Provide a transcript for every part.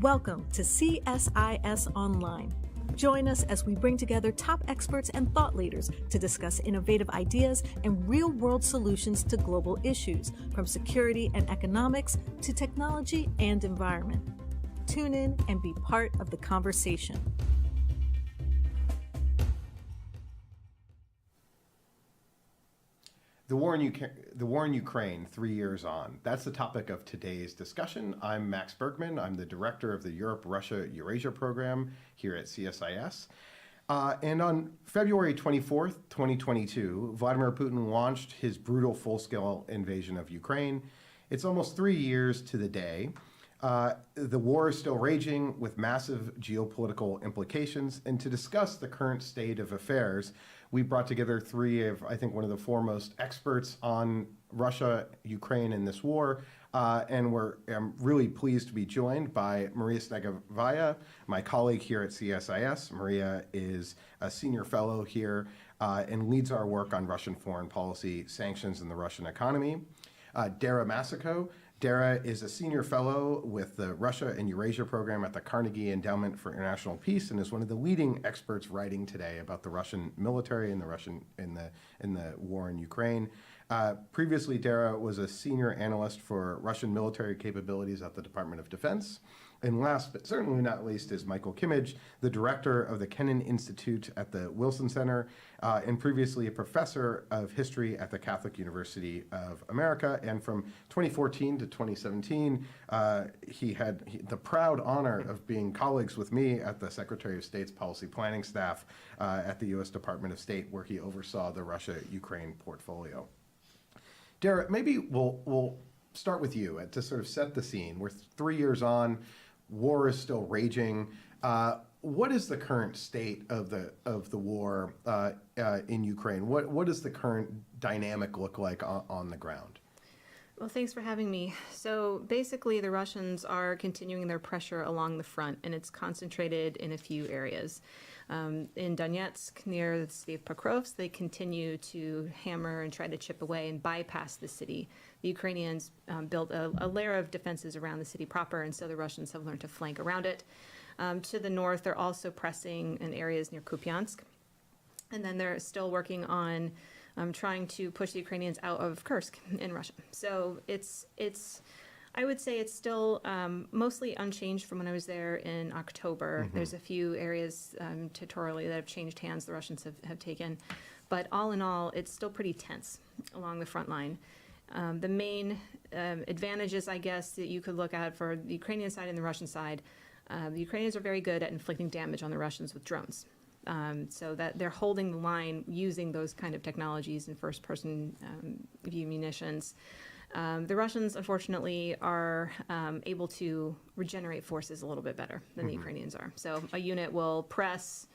Welcome to CSIS Online. Join us as we bring together top experts and thought leaders to discuss innovative ideas and real-world solutions to global issues, from security and economics to technology and environment. Tune in and be part of the conversation. The war in Ukraine, 3 years on. That's the topic of today's discussion. I'm Max Bergman. I'm the director of the Europe-Russia-Eurasia program here at CSIS. And on February 24th, 2022, Vladimir Putin launched his brutal full-scale invasion of Ukraine. It's almost 3 years to the day. The war is still raging with massive geopolitical implications. And to discuss the current state of affairs, we brought together three of, I think, one of the foremost experts on Russia, Ukraine, and this war. And I'm really pleased to be joined by Maria Snegovaya, my colleague here at CSIS. Maria is a senior fellow here and leads our work on Russian foreign policy, sanctions, and the Russian economy. Dara Masako. Dara is a senior fellow with the Russia and Eurasia program at the Carnegie Endowment for International Peace and is one of the leading experts writing today about the Russian military and the war in Ukraine. Previously, Dara was a senior analyst for Russian military capabilities at the Department of Defense. And last but certainly not least is Michael Kimmage, the director of the Kennan Institute at the Wilson Center, and previously a professor of history at the Catholic University of America. And from 2014 to 2017, he had the proud honor of being colleagues with me at the Secretary of State's policy planning staff at the U.S. Department of State, where he oversaw the Russia-Ukraine portfolio. Dara, maybe we'll start with you to sort of set the scene. We're 3 years on. War is still raging. What is the current state of the war in Ukraine? What does the current dynamic look like on the ground? Well, thanks for having me. So basically, the Russians are continuing their pressure along the front, and it's concentrated in a few areas. In Donetsk, near the city of Pokrovsk, they continue to hammer and try to chip away and bypass the city. The Ukrainians built a layer of defenses around the city proper, and so the Russians have learned to flank around it. To the north, they're also pressing in areas near Kupiansk. And then they're still working on trying to push the Ukrainians out of Kursk in Russia. So I would say it's still mostly unchanged from when I was there in October. Mm-hmm. There's a few areas territorially that have changed hands the Russians have taken. But all in all, it's still pretty tense along the front line. The main advantages, I guess, that you could look at for the Ukrainian side and the Russian side, the Ukrainians are very good at inflicting damage on the Russians with drones. So that they're holding the line using those kind of technologies and first-person view munitions. The Russians, unfortunately, are able to regenerate forces a little bit better than the Ukrainians are. So a unit will press,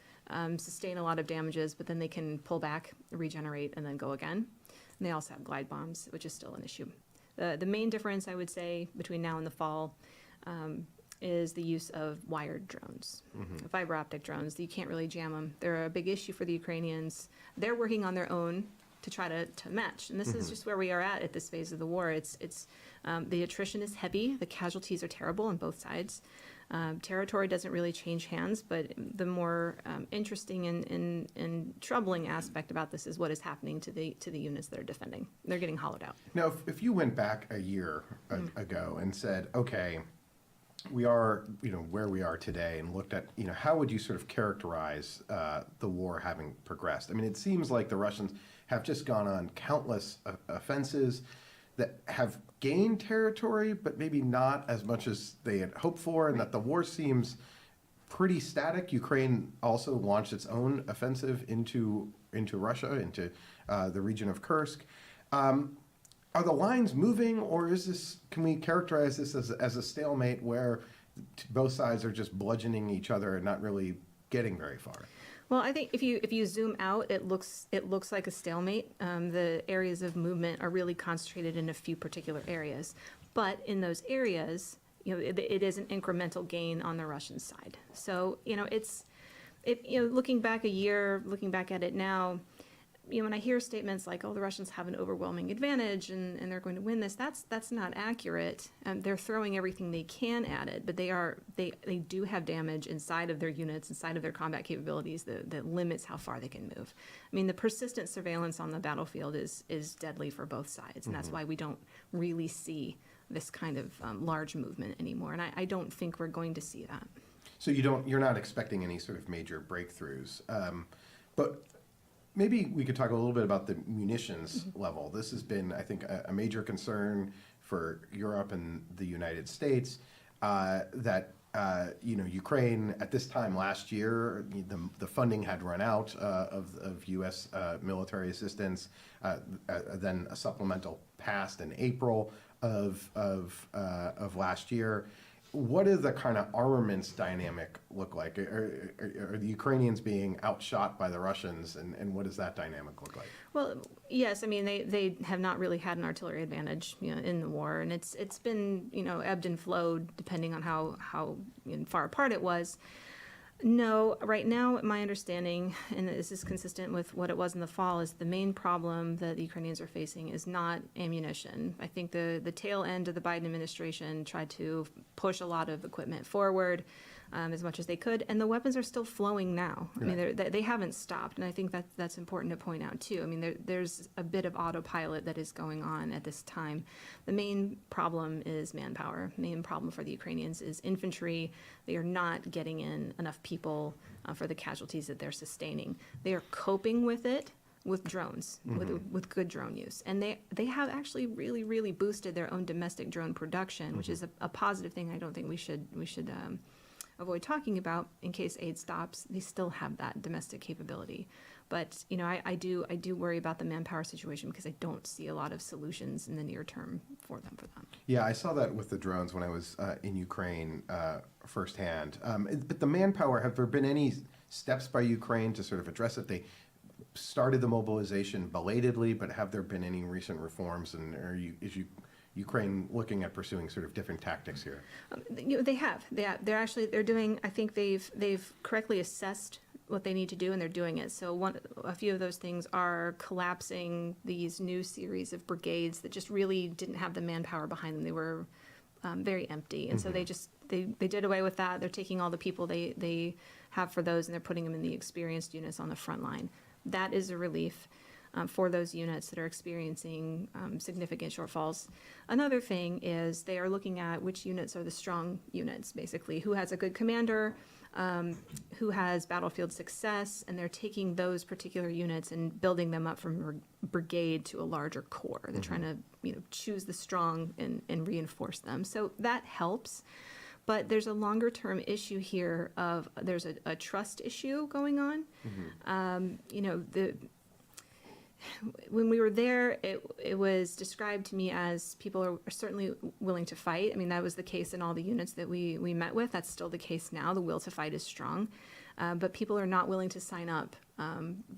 sustain a lot of damages, but then they can pull back, regenerate, and then go again. And they also have glide bombs, which is still an issue. The main difference, I would say, between now and the fall is the use of wired drones, fiber optic drones. You can't really jam them. They're a big issue for the Ukrainians. They're working on their own to try to match. And this is just where we are at this phase of the war. It's the attrition is heavy. The casualties are terrible on both sides. Territory doesn't really change hands, but the more interesting and troubling aspect about this is what is happening to the units that are defending. They're getting hollowed out. Now, if you went back a year ago and said, okay, we are, where we are today, and looked at, how would you sort of characterize the war having progressed? I mean, it seems like the Russians have just gone on countless offenses that have gained territory, but maybe not as much as they had hoped for, and that the war seems pretty static. Ukraine also launched its own offensive into Russia, into the region of Kursk. Are the lines moving, or can we characterize this as a stalemate where both sides are just bludgeoning each other and not really getting very far? Well, I think if you zoom out, it looks like a stalemate. The areas of movement are really concentrated in a few particular areas, but in those areas, it is an incremental gain on the Russian side. So looking back a year, looking back at it now, when I hear statements like, "Oh, the Russians have an overwhelming advantage and they're going to win this," that's not accurate. They're throwing everything they can at it, but they do have damage inside of their units, inside of their combat capabilities that limits how far they can move. I mean, the persistent surveillance on the battlefield is deadly for both sides, and that's why we don't really see this kind of large movement anymore. And I don't think we're going to see that. So you're not expecting any sort of major breakthroughs, but maybe we could talk a little bit about the munitions level. This has been, I think, a major concern for Europe and the United States, that Ukraine at this time last year, the funding had run out of U.S. military assistance. Then a supplemental passed in April of last year. What does the kind of armaments dynamic look like? Are the Ukrainians being outshot by the Russians, and what does that dynamic look like? Well, yes, I mean they have not really had an artillery advantage, in the war, and it's been ebbed and flowed depending on how far apart it was. No, right now, my understanding, and this is consistent with what it was in the fall, is the main problem that the Ukrainians are facing is not ammunition. I think the tail end of the Biden administration tried to push a lot of equipment forward as much as they could, and the weapons are still flowing now. I mean, they haven't stopped, and I think that's important to point out too. I mean, there's a bit of autopilot that is going on at this time. The main problem is manpower. The main problem for the Ukrainians is infantry. They are not getting in enough people for the casualties that they're sustaining. They are coping with it with drones, with good drone use. And they have actually really, really boosted their own domestic drone production, which is a positive thing I don't think we should avoid talking about. In case aid stops, they still have that domestic capability. But I do worry about the manpower situation because I don't see a lot of solutions in the near term for them. Yeah, I saw that with the drones when I was in Ukraine firsthand. But the manpower, have there been any steps by Ukraine to sort of address it? They started the mobilization belatedly, but have there been any recent reforms? And is Ukraine looking at pursuing sort of different tactics here? They have. They're doing. I think they've correctly assessed what they need to do, and they're doing it. So a few of those things are collapsing these new series of brigades that just really didn't have the manpower behind them. They were very empty, and so they did away with that. They're taking all the people they have for those, and they're putting them in the experienced units on the front line. That is a relief for those units that are experiencing significant shortfalls. Another thing is they are looking at which units are the strong units, basically, who has a good commander, who has battlefield success, and they're taking those particular units and building them up from a brigade to a larger corps. They're trying to choose the strong and reinforce them. So that helps. But there's a longer term issue here of there's a trust issue going on. When we were there, it was described to me as people are certainly willing to fight. I mean, that was the case in all the units that we met with. That's still the case now. The will to fight is strong. But people are not willing to sign up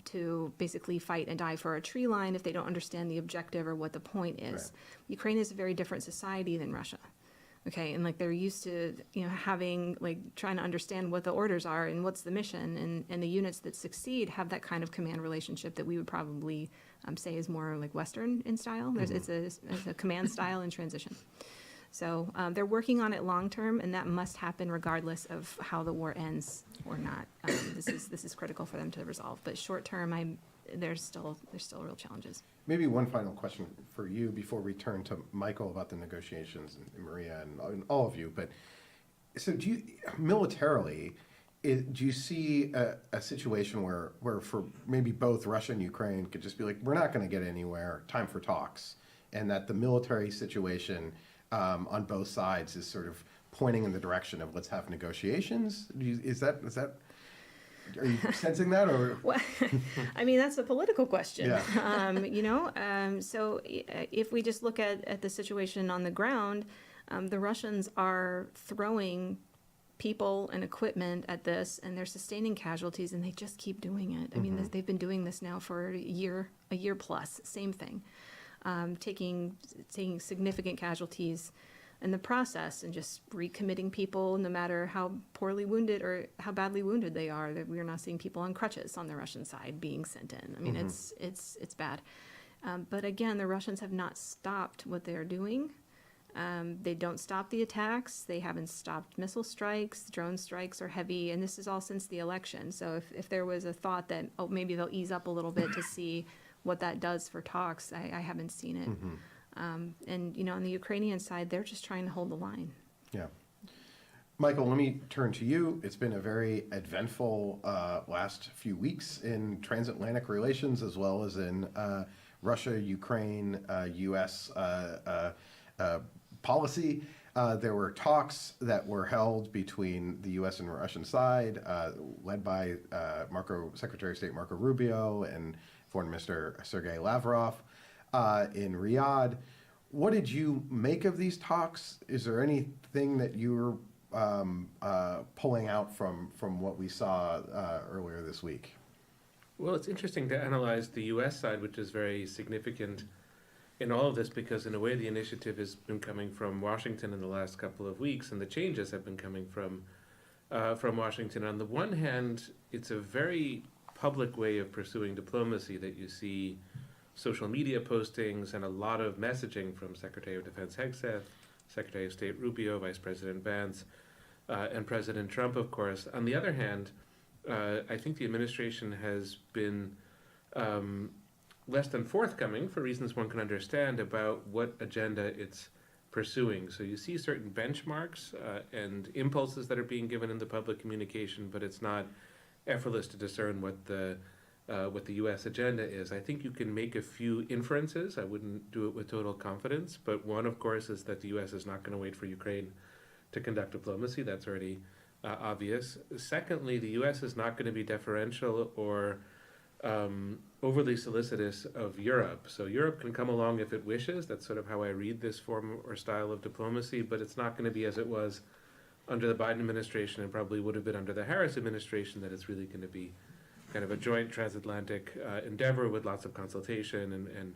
to basically fight and die for a tree line if they don't understand the objective or what the point is. Right. Ukraine is a very different society than Russia. Okay, and they're used to having trying to understand what the orders are and what's the mission, and the units that succeed have that kind of command relationship that we would probably say is more like Western in style. It's a command style in transition. So they're working on it long term, and that must happen regardless of how the war ends or not. This is critical for them to resolve. But short term, there's still real challenges. Maybe one final question for you before we turn to Michael about the negotiations, and Maria and all of you. But so militarily, do you see a situation where for maybe both Russia and Ukraine could just be like, we're not going to get anywhere, time for talks, and that the military situation on both sides is sort of pointing in the direction of let's have negotiations? Is that are you sensing that, or? Well, I mean, that's a political question. Yeah. So if we just look at the situation on the ground, the Russians are throwing people and equipment at this, and they're sustaining casualties, and they just keep doing it. I mean, they've been doing this now for a year plus, same thing, taking significant casualties. in the process, and just recommitting people no matter how poorly wounded or how badly wounded they are. That we are now seeing people on crutches on the Russian side being sent in. I mean, it's bad. But again, the Russians have not stopped what they're doing. They don't stop the attacks. They haven't stopped missile strikes. Drone strikes are heavy, and this is all since the election. So if there was a thought that, oh, maybe they'll ease up a little bit to see what that does for talks, I haven't seen it. And, on the Ukrainian side, they're just trying to hold the line. Yeah. Michael, let me turn to you. It's been a very eventful last few weeks in transatlantic relations, as well as in Russia, Ukraine, U.S. Policy. There were talks that were held between the U.S. and Russian side, led by Secretary of State Marco Rubio and Foreign Minister Sergei Lavrov in Riyadh. What did you make of these talks? Is there anything that you were pulling out from what we saw earlier this week? Well, it's interesting to analyze the U.S. side, which is very significant in all of this, because in a way the initiative has been coming from Washington in the last couple of weeks, and the changes have been coming from Washington. On the one hand, it's a very public way of pursuing diplomacy that you see social media postings and a lot of messaging from Secretary of Defense Csis, Secretary of State Rubio, Vice President Vance, and President Trump, of course. On the other hand, I think the administration has been less than forthcoming, for reasons one can understand, about what agenda it's pursuing. So you see certain benchmarks and impulses that are being given in the public communication, but it's not effortless to discern what the U.S. agenda is. I think you can make a few inferences. I wouldn't do it with total confidence, but one, of course, is that the U.S. is not going to wait for Ukraine to conduct diplomacy. That's already obvious. Secondly, the U.S. is not going to be deferential or overly solicitous of Europe. So Europe can come along if it wishes. That's sort of how I read this form or style of diplomacy, but it's not going to be as it was under the Biden administration and probably would have been under the Harris administration, that it's really going to be kind of a joint transatlantic endeavor with lots of consultation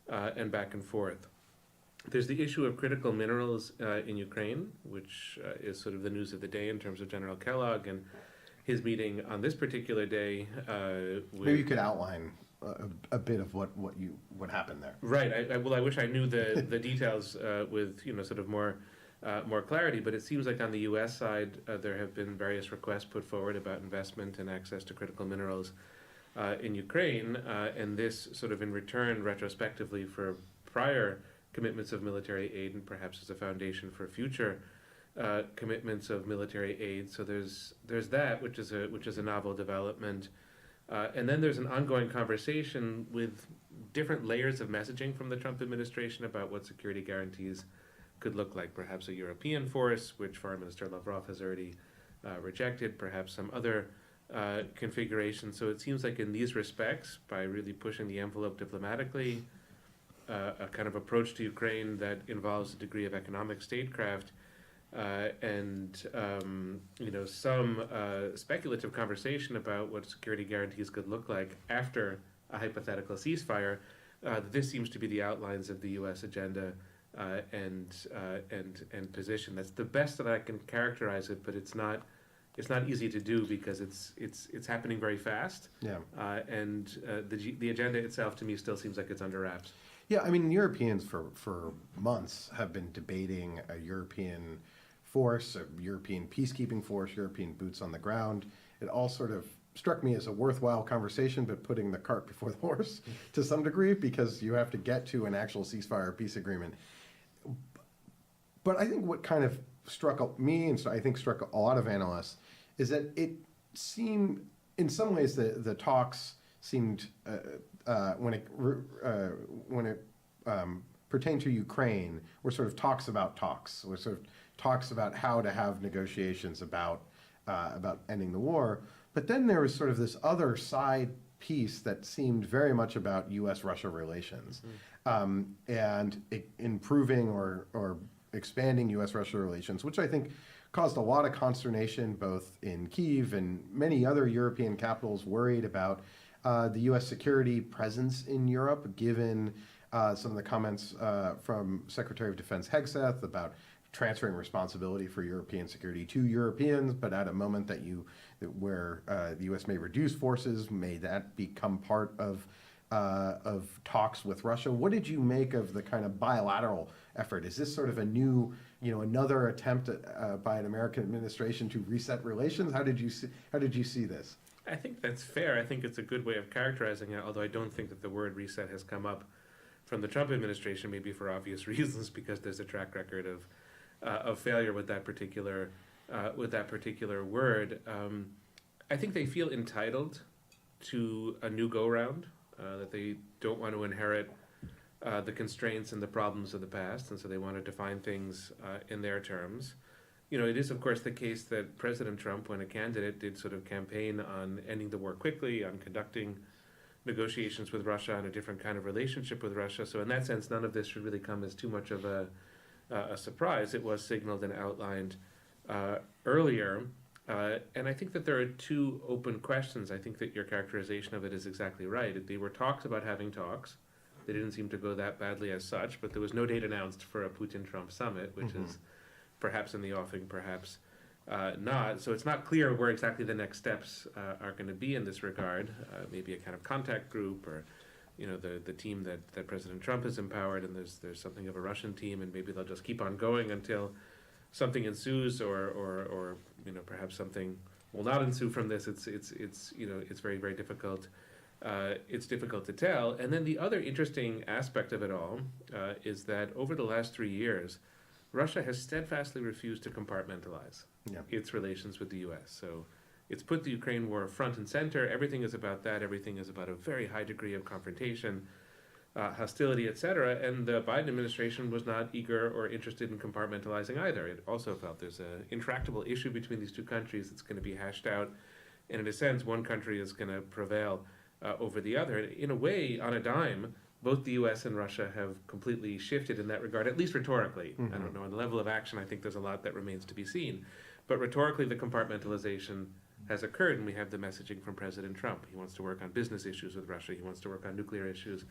and back and forth. There's the issue of critical minerals in Ukraine, which is sort of the news of the day in terms of General Kellogg and his meeting on this particular day. Maybe you could outline a bit of what happened there. Right. I wish I knew the details with sort of more clarity. But it seems like on the U.S. side, there have been various requests put forward about investment and access to critical minerals in Ukraine, and this sort of in return, retrospectively, for prior commitments of military aid, and perhaps as a foundation for future commitments of military aid. So there's that, which is a novel development, and then there's an ongoing conversation with different layers of messaging from the Trump administration about what security guarantees could look like. Perhaps a European force, which Foreign Minister Lavrov has already rejected. Perhaps some other configuration. So it seems like in these respects, by really pushing the envelope diplomatically, a kind of approach to Ukraine that involves a degree of economic statecraft, and some speculative conversation about what security guarantees could look like after a hypothetical ceasefire. This seems to be the outlines of the U.S. agenda and position. That's the best that I can characterize it, but it's not easy to do because it's happening very fast. Yeah. And the agenda itself to me still seems like it's under wraps. Yeah, I mean, Europeans for months have been debating a European force, a European peacekeeping force, European boots on the ground. It all sort of struck me as a worthwhile conversation, but putting the cart before the horse to some degree, because you have to get to an actual ceasefire peace agreement. But I think what kind of struck me, and I think struck a lot of analysts, is that it seemed, in some ways, the talks seemed, when it pertained to Ukraine, were sort of talks about talks, were sort of talks about how to have negotiations about ending the war. But then there was sort of this other side piece that seemed very much about U.S.-Russia relations, and improving or expanding U.S.-Russia relations, which I think caused a lot of consternation both in Kyiv and many other European capitals worried about the U.S. security presence in Europe, given some of the comments from Secretary of Defense Hegseth about transferring responsibility for European security to Europeans, but at a moment where the U.S. may reduce forces, may that become part of talks with Russia? What did you make of the kind of bilateral effort? Is this sort of a new, another attempt by an American administration to reset relations? How did you see this? I think that's fair. I think it's a good way of characterizing it, although I don't think that the word reset has come up from the Trump administration, maybe for obvious reasons, because there's a track record of failure with that particular word. I think they feel entitled to a new go-round, that they don't want to inherit the constraints and the problems of the past, and so they want to define things in their terms. It is, of course, the case that President Trump, when a candidate, did sort of campaign on ending the war quickly, on conducting negotiations with Russia, on a different kind of relationship with Russia. So in that sense, none of this should really come as too much of a surprise. It was signaled and outlined earlier. And I think that there are two open questions. I think that your characterization of it is exactly right. They were talks about having talks. They didn't seem to go that badly as such, but there was no date announced for a Putin-Trump summit, which is perhaps in the offing, perhaps not. So it's not clear where exactly the next steps are going to be in this regard. Maybe a kind of contact group, or the team that President Trump has empowered, and there's something of a Russian team, and maybe they'll just keep on going until something ensues, or perhaps something will not ensue from this. It's very, very difficult. It's difficult to tell. And then the other interesting aspect of it all is that over the last 3 years, Russia has steadfastly refused to compartmentalize its relations with the U.S. So it's put the Ukraine war front and center. Everything is about that. Everything is about a very high degree of confrontation, hostility, etc. And the Biden administration was not eager or interested in compartmentalizing either. It also felt there's an intractable issue between these two countries that's going to be hashed out. And in a sense, one country is going to prevail over the other. In a way, on a dime, both the U.S. and Russia have completely shifted in that regard, at least rhetorically. I don't know, on the level of action, I think there's a lot that remains to be seen. But rhetorically, the compartmentalization has occurred, and we have the messaging from President Trump. He wants to work on business issues with Russia. He wants to work on nuclear issues.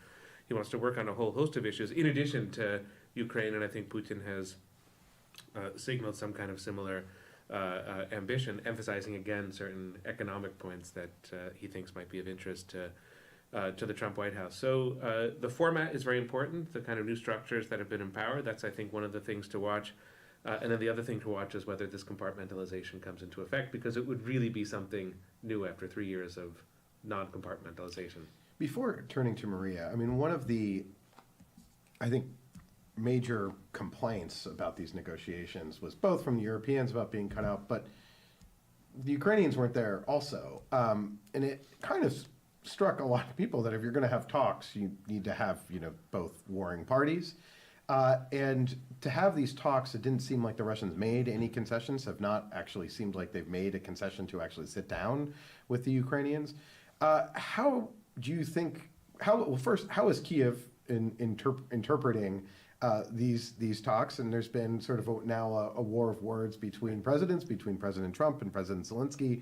He wants to work on a whole host of issues, in addition to Ukraine, and I think Putin has signaled some kind of similar ambition, emphasizing again certain economic points that he thinks might be of interest to the Trump White House. So the format is very important, the kind of new structures that have been empowered. That's, I think, one of the things to watch. And then the other thing to watch is whether this compartmentalization comes into effect, because it would really be something new after 3 years of non-compartmentalization. Before turning to Maria, I mean, one of the, I think, major complaints about these negotiations was both from the Europeans about being cut out, but the Ukrainians weren't there also. And it kind of struck a lot of people that if you're going to have talks, you need to have, both warring parties. And to have these talks, it didn't seem like the Russians made any concessions, have not actually seemed like they've made a concession to actually sit down with the Ukrainians. How do you think, first, how is Kyiv interpreting these talks? And there's been sort of now a war of words between presidents, between President Trump and President Zelensky,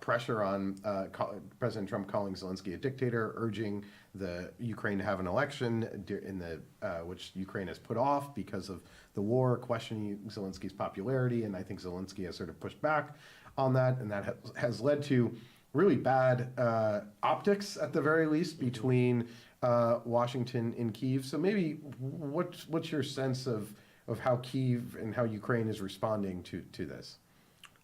pressure on President Trump calling Zelensky a dictator, urging the Ukraine to have an election which Ukraine has put off because of the war, questioning Zelensky's popularity, and I think Zelensky has sort of pushed back on that, and that has led to really bad optics, at the very least, between Washington and Kyiv. So maybe what's your sense of how Kyiv and how Ukraine is responding to this?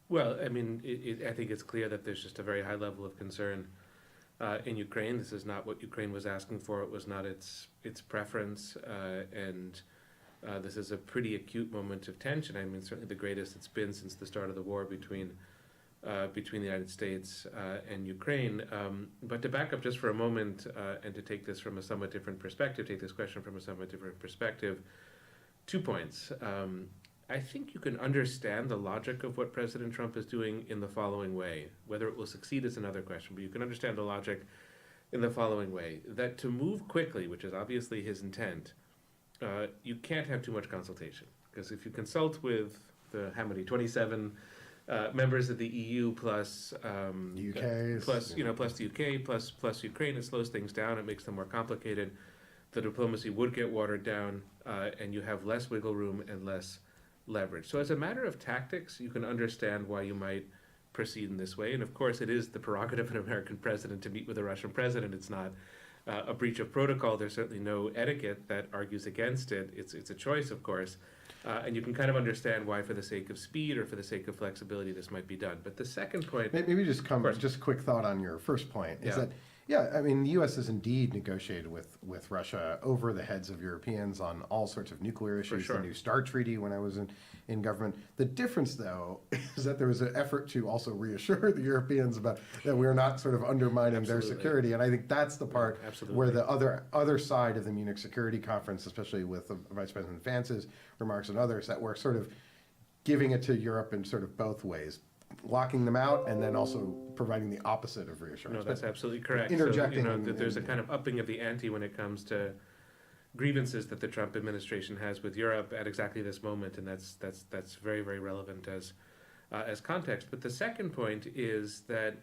Well, I mean, I think it's clear that there's just a very high level of concern in Ukraine. This is not what Ukraine was asking for. It was not its preference, and this is a pretty acute moment of tension. I mean, certainly the greatest it's been since the start of the war between the United States and Ukraine. But to back up just for a moment and to take this from a somewhat different perspective, take this question from a somewhat different perspective, 2 points. I think you can understand the logic of what President Trump is doing in the following way. Whether it will succeed is another question, but you can understand the logic in the following way. That to move quickly, which is obviously his intent, you can't have too much consultation. Because if you consult with the, how many, 27 members of the EU plus UK, plus the UK plus Ukraine, it slows things down. It makes them more complicated. The diplomacy would get watered down, and you have less wiggle room and less leverage. So as a matter of tactics, you can understand why you might proceed in this way. And of course, it is the prerogative of an American president to meet with a Russian president. It's not a breach of protocol. There's certainly no etiquette that argues against it. It's a choice, of course. And you can kind of understand why, for the sake of speed or for the sake of flexibility, this might be done. But the second point... Maybe just a quick thought on your first point, is that, I mean, the U.S. has indeed negotiated with Russia over the heads of Europeans on all sorts of nuclear issues, the New START treaty when I was in government. The difference, though, is that there was an effort to also reassure the Europeans about that we're not sort of undermining their security. And I think that's the part where the other side of the Munich Security Conference, especially with Vice President Vance's remarks and others, that we're sort of giving it to Europe in sort of both ways, locking them out and then also providing the opposite of reassurance. No, that's absolutely correct. Interjecting. So, there's a kind of upping of the ante when it comes to grievances that the Trump administration has with Europe at exactly this moment, and that's very, very relevant as context. But the second point is that,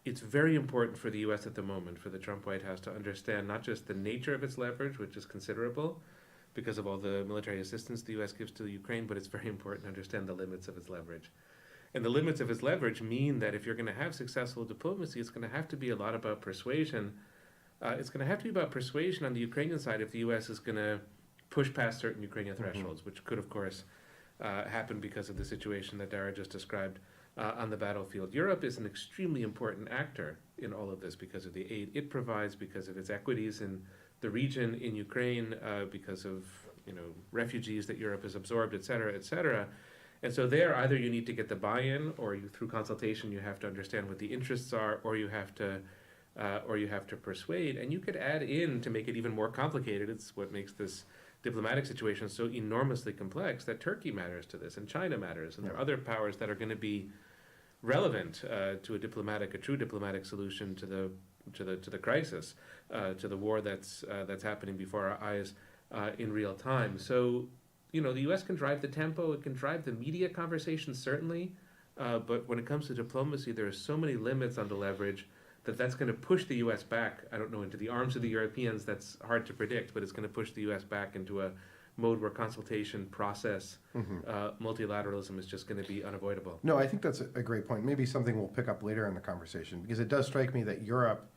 it's very important for the U.S. at the moment, for the Trump White House, to understand not just the nature of its leverage, which is considerable because of all the military assistance the U.S. gives to Ukraine, but it's very important to understand the limits of its leverage. And the limits of its leverage mean that if you're going to have successful diplomacy, it's going to have to be a lot about persuasion. It's going to have to be about persuasion on the Ukrainian side if the U.S. is going to push past certain Ukrainian thresholds, which could, of course, happen because of the situation that Dara just described on the battlefield. Europe is an extremely important actor in all of this because of the aid it provides, because of its equities in the region, in Ukraine, because of refugees that Europe has absorbed, et cetera, et cetera. And so there, either you need to get the buy-in, or through consultation you have to understand what the interests are, or you have to persuade. And you could add in, to make it even more complicated, it's what makes this diplomatic situation so enormously complex, that Turkey matters to this, and China matters, and there are other powers that are going to be relevant to a true diplomatic solution to the crisis, to the war that's happening before our eyes in real time. So, the U.S. can drive the tempo, it can drive the media conversation, certainly, but when it comes to diplomacy, there are so many limits on the leverage that's going to push the U.S. back, I don't know, into the arms of the Europeans. That's hard to predict, but it's going to push the U.S. back into a mode where consultation, process, multilateralism is just going to be unavoidable. No, I think that's a great point. Maybe something we'll pick up later in the conversation, because it does strike me that Europe,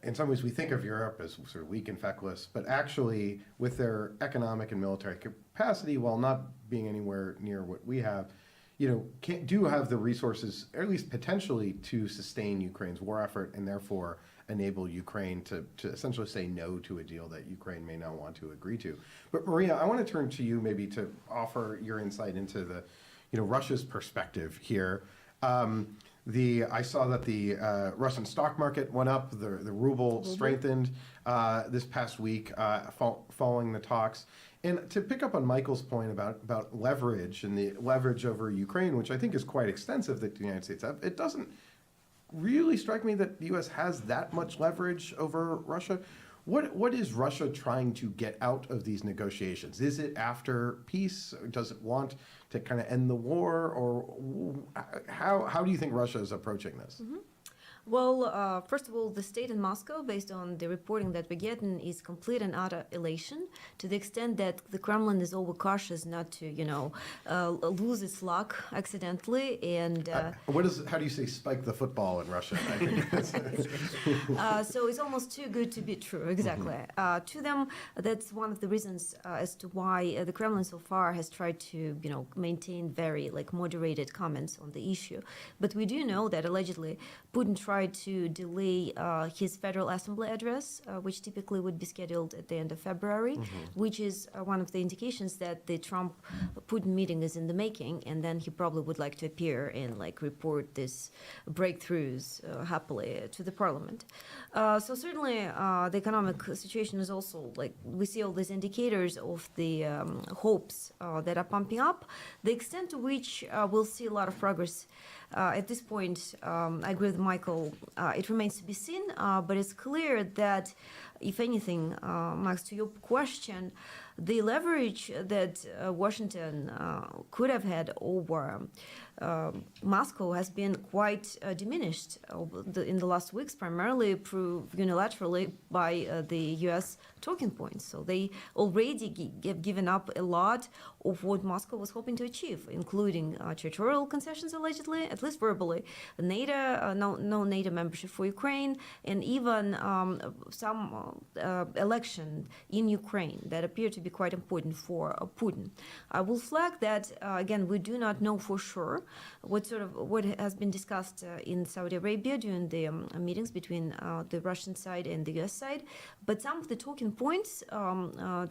in some ways we think of Europe as sort of weak and feckless, but actually with their economic and military capacity, while not being anywhere near what we have, do have the resources, or at least potentially, to sustain Ukraine's war effort and therefore enable Ukraine to essentially say no to a deal that Ukraine may not want to agree to. But Maria, I want to turn to you maybe to offer your insight into the, Russia's perspective here. I saw that the Russian stock market went up, the ruble strengthened this past week following the talks. And to pick up on Michael's point about leverage and the leverage over Ukraine, which I think is quite extensive that the United States have, it doesn't really strike me that the U.S. has that much leverage over Russia. What is Russia trying to get out of these negotiations? Is it after peace? Does it want to kind of end the war? Or how do you think Russia is approaching this? Mm-hmm. Well, first of all, the state in Moscow, based on the reporting that we're getting, is complete and utter elation, to the extent that the Kremlin is overcautious not to, lose its luck accidentally. And how do you say spike the football in Russia? I think so it's almost too good to be true. Exactly. Mm-hmm. To them, that's one of the reasons as to why the Kremlin so far has tried to, maintain very moderated comments on the issue. But we do know that allegedly Putin tried to delay his Federal Assembly address, which typically would be scheduled at the end of February, which is one of the indications that the Trump-Putin meeting is in the making, and then he probably would like to appear and report these breakthroughs happily to the parliament. So certainly the economic situation is also, we see all these indicators of the hopes that are pumping up. The extent to which we'll see a lot of progress at this point, I agree with Michael, it remains to be seen, but it's clear that, if anything, Max, to your question, the leverage that Washington could have had over Moscow has been quite diminished in the last weeks, primarily proved unilaterally by the U.S. talking points. So they already have given up a lot of what Moscow was hoping to achieve, including territorial concessions, allegedly, at least verbally, NATO, no NATO membership for Ukraine, and even some election in Ukraine that appear to be quite important for Putin. I will flag that, again, we do not know for sure what has been discussed in Saudi Arabia during the meetings between the Russian side and the US side, but some of the talking points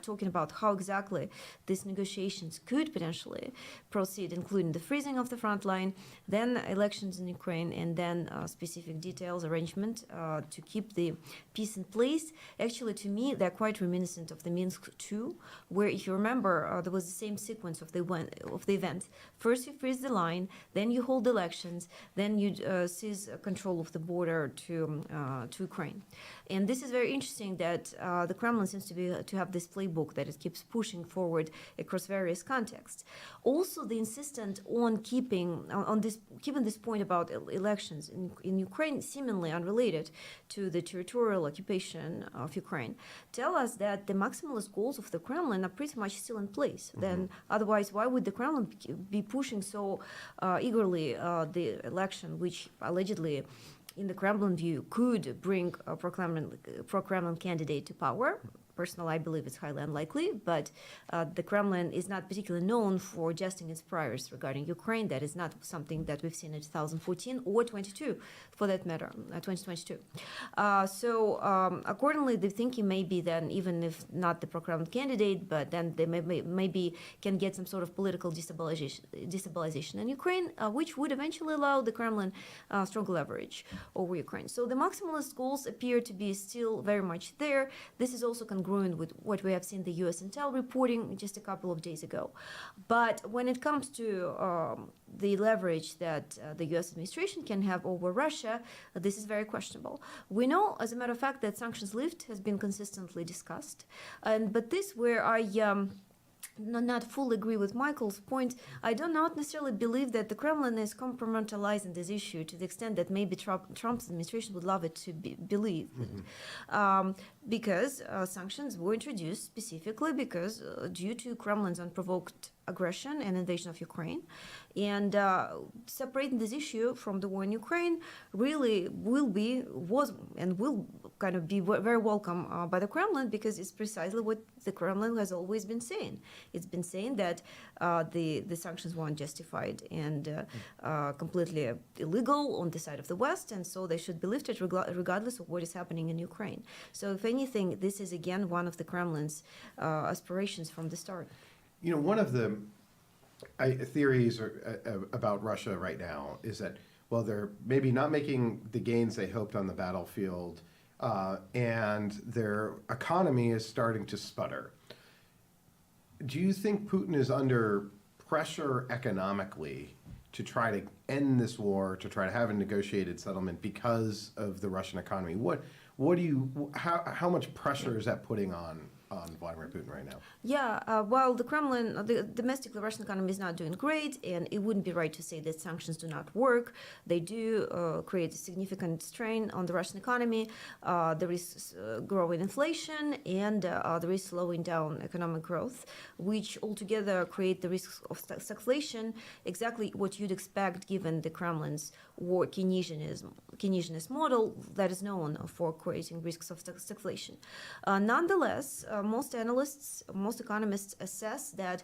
talking about how exactly these negotiations could potentially proceed, including the freezing of the front line, then elections in Ukraine, and then specific details, arrangement to keep the peace in place. Actually, to me, they're quite reminiscent of the Minsk II, where, if you remember, there was the same sequence of the events. First, you freeze the line, then you hold elections, then you seize control of the border to Ukraine. And this is very interesting that the Kremlin seems to have this playbook that it keeps pushing forward across various contexts. Also, the insistence on keeping this point about elections in Ukraine, seemingly unrelated to the territorial occupation of Ukraine, tell us that the maximalist goals of the Kremlin are pretty much still in place. Mm-hmm. Then, otherwise, why would the Kremlin be pushing so eagerly the election, which allegedly, in the Kremlin view, could bring a pro-Kremlin candidate to power? Personally, I believe it's highly unlikely, but the Kremlin is not particularly known for adjusting its priors regarding Ukraine. That is not something that we've seen in 2014 or 22, for that matter, 2022. Accordingly, the thinking may be then, even if not the pro-Kremlin candidate, but then they maybe can get some sort of political destabilization in Ukraine, which would eventually allow the Kremlin stronger leverage over Ukraine. So the maximalist goals appear to be still very much there. This is also congruent with what we have seen the U.S. Intel reporting just a couple of days ago. But when it comes to the leverage that the U.S. administration can have over Russia, this is very questionable. We know, as a matter of fact, that sanctions lift has been consistently discussed. But this where I not fully agree with Michael's point. I do not necessarily believe that the Kremlin is compartmentalizing this issue to the extent that maybe Trump's administration would love it to believe. Mm-hmm. Because sanctions were introduced specifically because due to Kremlin's unprovoked aggression and invasion of Ukraine. And separating this issue from the war in Ukraine really will kind of be very welcome by the Kremlin, because it's precisely what the Kremlin has always been saying. It's been saying that the sanctions were unjustified and completely illegal on the side of the West, and so they should be lifted regardless of what is happening in Ukraine. So if anything, this is again one of the Kremlin's aspirations from the start. You know, one of the theories about Russia right now is that, well, they're maybe not making the gains they hoped on the battlefield, and their economy is starting to sputter. Do you think Putin is under pressure economically to try to end this war, to try to have a negotiated settlement because of the Russian economy? How much pressure is that putting on Vladimir Putin right now? Yeah, well, domestically, Russian economy is not doing great, and it wouldn't be right to say that sanctions do not work. They do create a significant strain on the Russian economy. There is growing inflation, and there is slowing down economic growth, which altogether create the risks of stagflation, exactly what you'd expect given the Kremlin's war Keynesianist model that is known for creating risks of stagflation. Nonetheless, most analysts, most economists assess that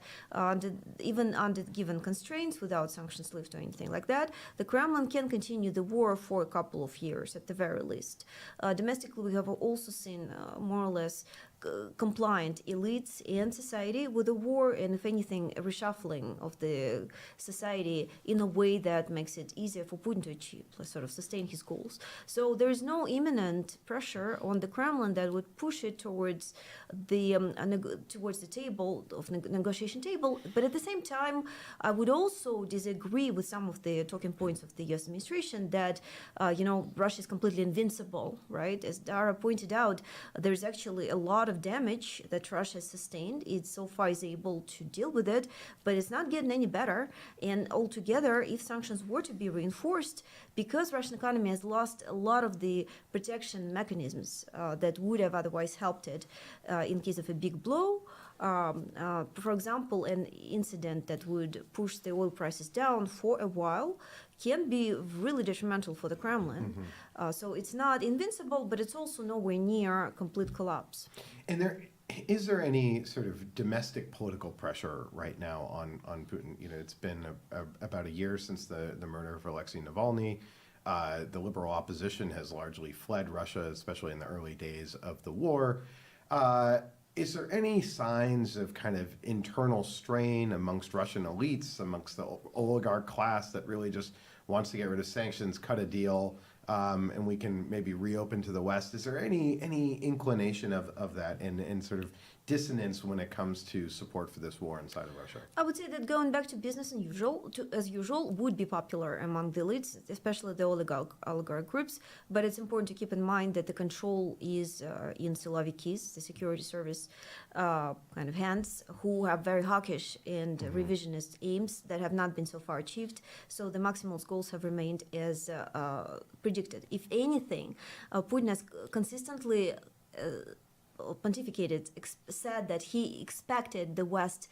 even under given constraints, without sanctions lift or anything like that, the Kremlin can continue the war for a couple of years at the very least. Domestically, we have also seen more or less compliant elites and society with the war, and if anything, a reshuffling of the society in a way that makes it easier for Putin to achieve, sort of sustain his goals. So there is no imminent pressure on the Kremlin that would push it towards the negotiation table. But at the same time, I would also disagree with some of the talking points of the U.S. administration that Russia is completely invincible, right? As Dara pointed out, there's actually a lot of of damage that Russia has sustained. It so far is able to deal with it, but it's not getting any better. And altogether, if sanctions were to be reinforced, because Russian economy has lost a lot of the protection mechanisms that would have otherwise helped it in case of a big blow. For example, an incident that would push the oil prices down for a while can be really detrimental for the Kremlin. So it's not invincible, but it's also nowhere near complete collapse. And is there any sort of domestic political pressure right now on Putin? You know, it's been about a year since the murder of Alexei Navalny. The liberal opposition has largely fled Russia, especially in the early days of the war. Is there any signs of kind of internal strain amongst Russian elites, amongst the oligarch class that really just wants to get rid of sanctions, cut a deal, and we can maybe reopen to the West? Is there any inclination of that and sort of dissonance when it comes to support for this war inside of Russia? I would say that going back to business as usual would be popular among the elites, especially the oligarch groups. But it's important to keep in mind that the control is in Silovikis, the security service kind of hands, who have very hawkish and revisionist aims that have not been so far achieved. So the maximalist goals have remained as predicted. If anything, Putin has consistently pontificated, said that he expected the West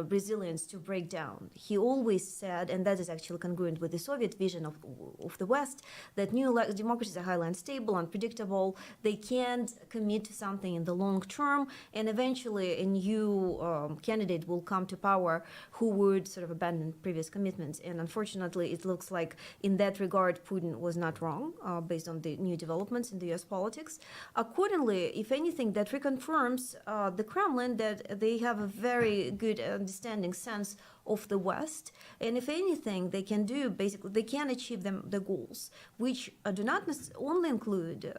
resilience to break down. He always said, and that is actually congruent with the Soviet vision of the West, that new democracies are highly unstable, unpredictable, they can't commit to something in the long term, and eventually a new candidate will come to power who would sort of abandon previous commitments. And unfortunately, it looks like in that regard, Putin was not wrong based on the new developments in the US politics. Accordingly, if anything, that reconfirms the Kremlin that they have a very good understanding sense of the West, and if anything they can do, basically they can achieve the goals, which do not only include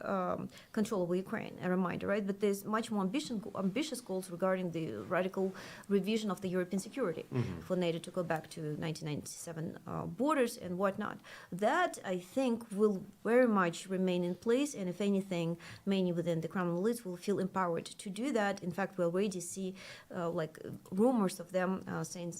control over Ukraine, a reminder, right? But there's much more ambitious goals regarding the radical revision of the European security for NATO to go back to 1997 borders and whatnot. That, I think, will very much remain in place, and if anything, many within the Kremlin elites will feel empowered to do that. In fact, we already see like rumors of them saying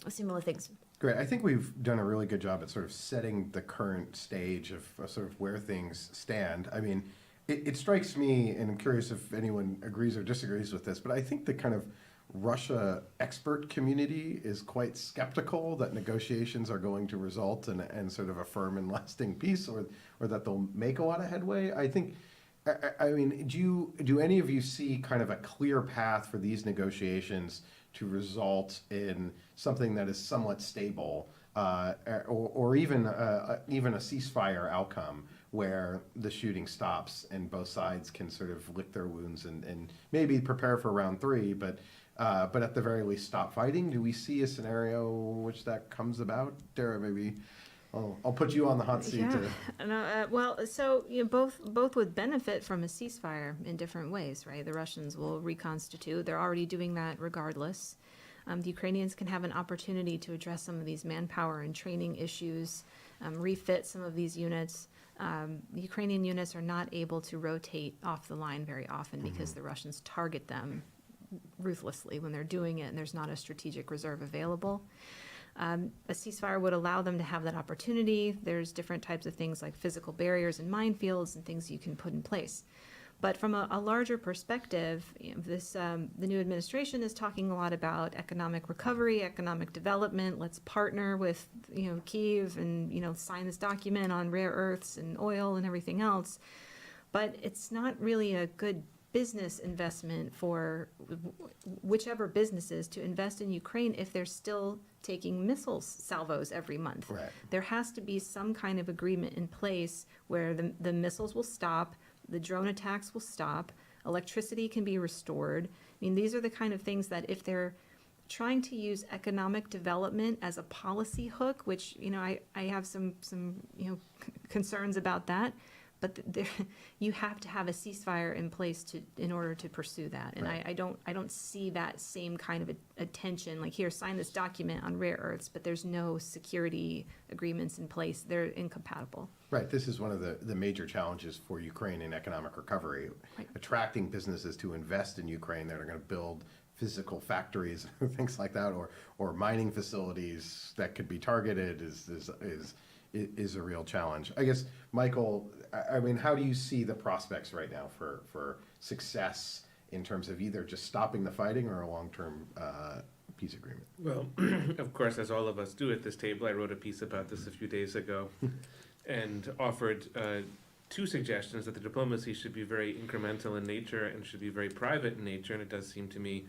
similar things. Great. I think we've done a really good job at sort of setting the current stage of sort of where things stand. I mean, it strikes me, and I'm curious if anyone agrees or disagrees with this, but I think the kind of Russia expert community is quite skeptical that negotiations are going to result in sort of a firm and lasting peace, or that they'll make a lot of headway. I think, I mean, do any of you see kind of a clear path for these negotiations to result in something that is somewhat stable, or even a ceasefire outcome where the shooting stops and both sides can sort of lick their wounds and maybe prepare for round three, but at the very least stop fighting? Do we see a scenario in which that comes about? Dara, maybe I'll put you on the hot seat. Well, so both would benefit from a ceasefire in different ways, right? The Russians will reconstitute. They're already doing that regardless. The Ukrainians can have an opportunity to address some of these manpower and training issues, refit some of these units. The Ukrainian units are not able to rotate off the line very often because the Russians target them ruthlessly when they're doing it, and there's not a strategic reserve available. A ceasefire would allow them to have that opportunity. There's different types of things like physical barriers and minefields and things you can put in place. But from a larger perspective, the new administration is talking a lot about economic recovery, economic development. Let's partner with Kyiv and sign this document on rare earths and oil and everything else. But it's not really a good business investment for whichever businesses to invest in Ukraine if they're still taking missile salvos every month. Right. There has to be some kind of agreement in place where the missiles will stop, the drone attacks will stop, electricity can be restored. I mean, these are the kind of things that if they're trying to use economic development as a policy hook, which I have some concerns about that. but you have to have a ceasefire in place in order to pursue that. And Right. I don't see that same kind of attention, like here, sign this document on rare earths, but there's no security agreements in place. They're incompatible. Right. This is one of the major challenges for Ukraine in economic recovery. Right. Attracting businesses to invest in Ukraine that are going to build physical factories, things like that, or mining facilities that could be targeted is a real challenge. I guess, Michael, I mean, how do you see the prospects right now for success in terms of either just stopping the fighting or a long-term peace agreement? Well, of course, as all of us do at this table, I wrote a piece about this a few days ago and offered two suggestions that the diplomacy should be very incremental in nature and should be very private in nature. And it does seem to me,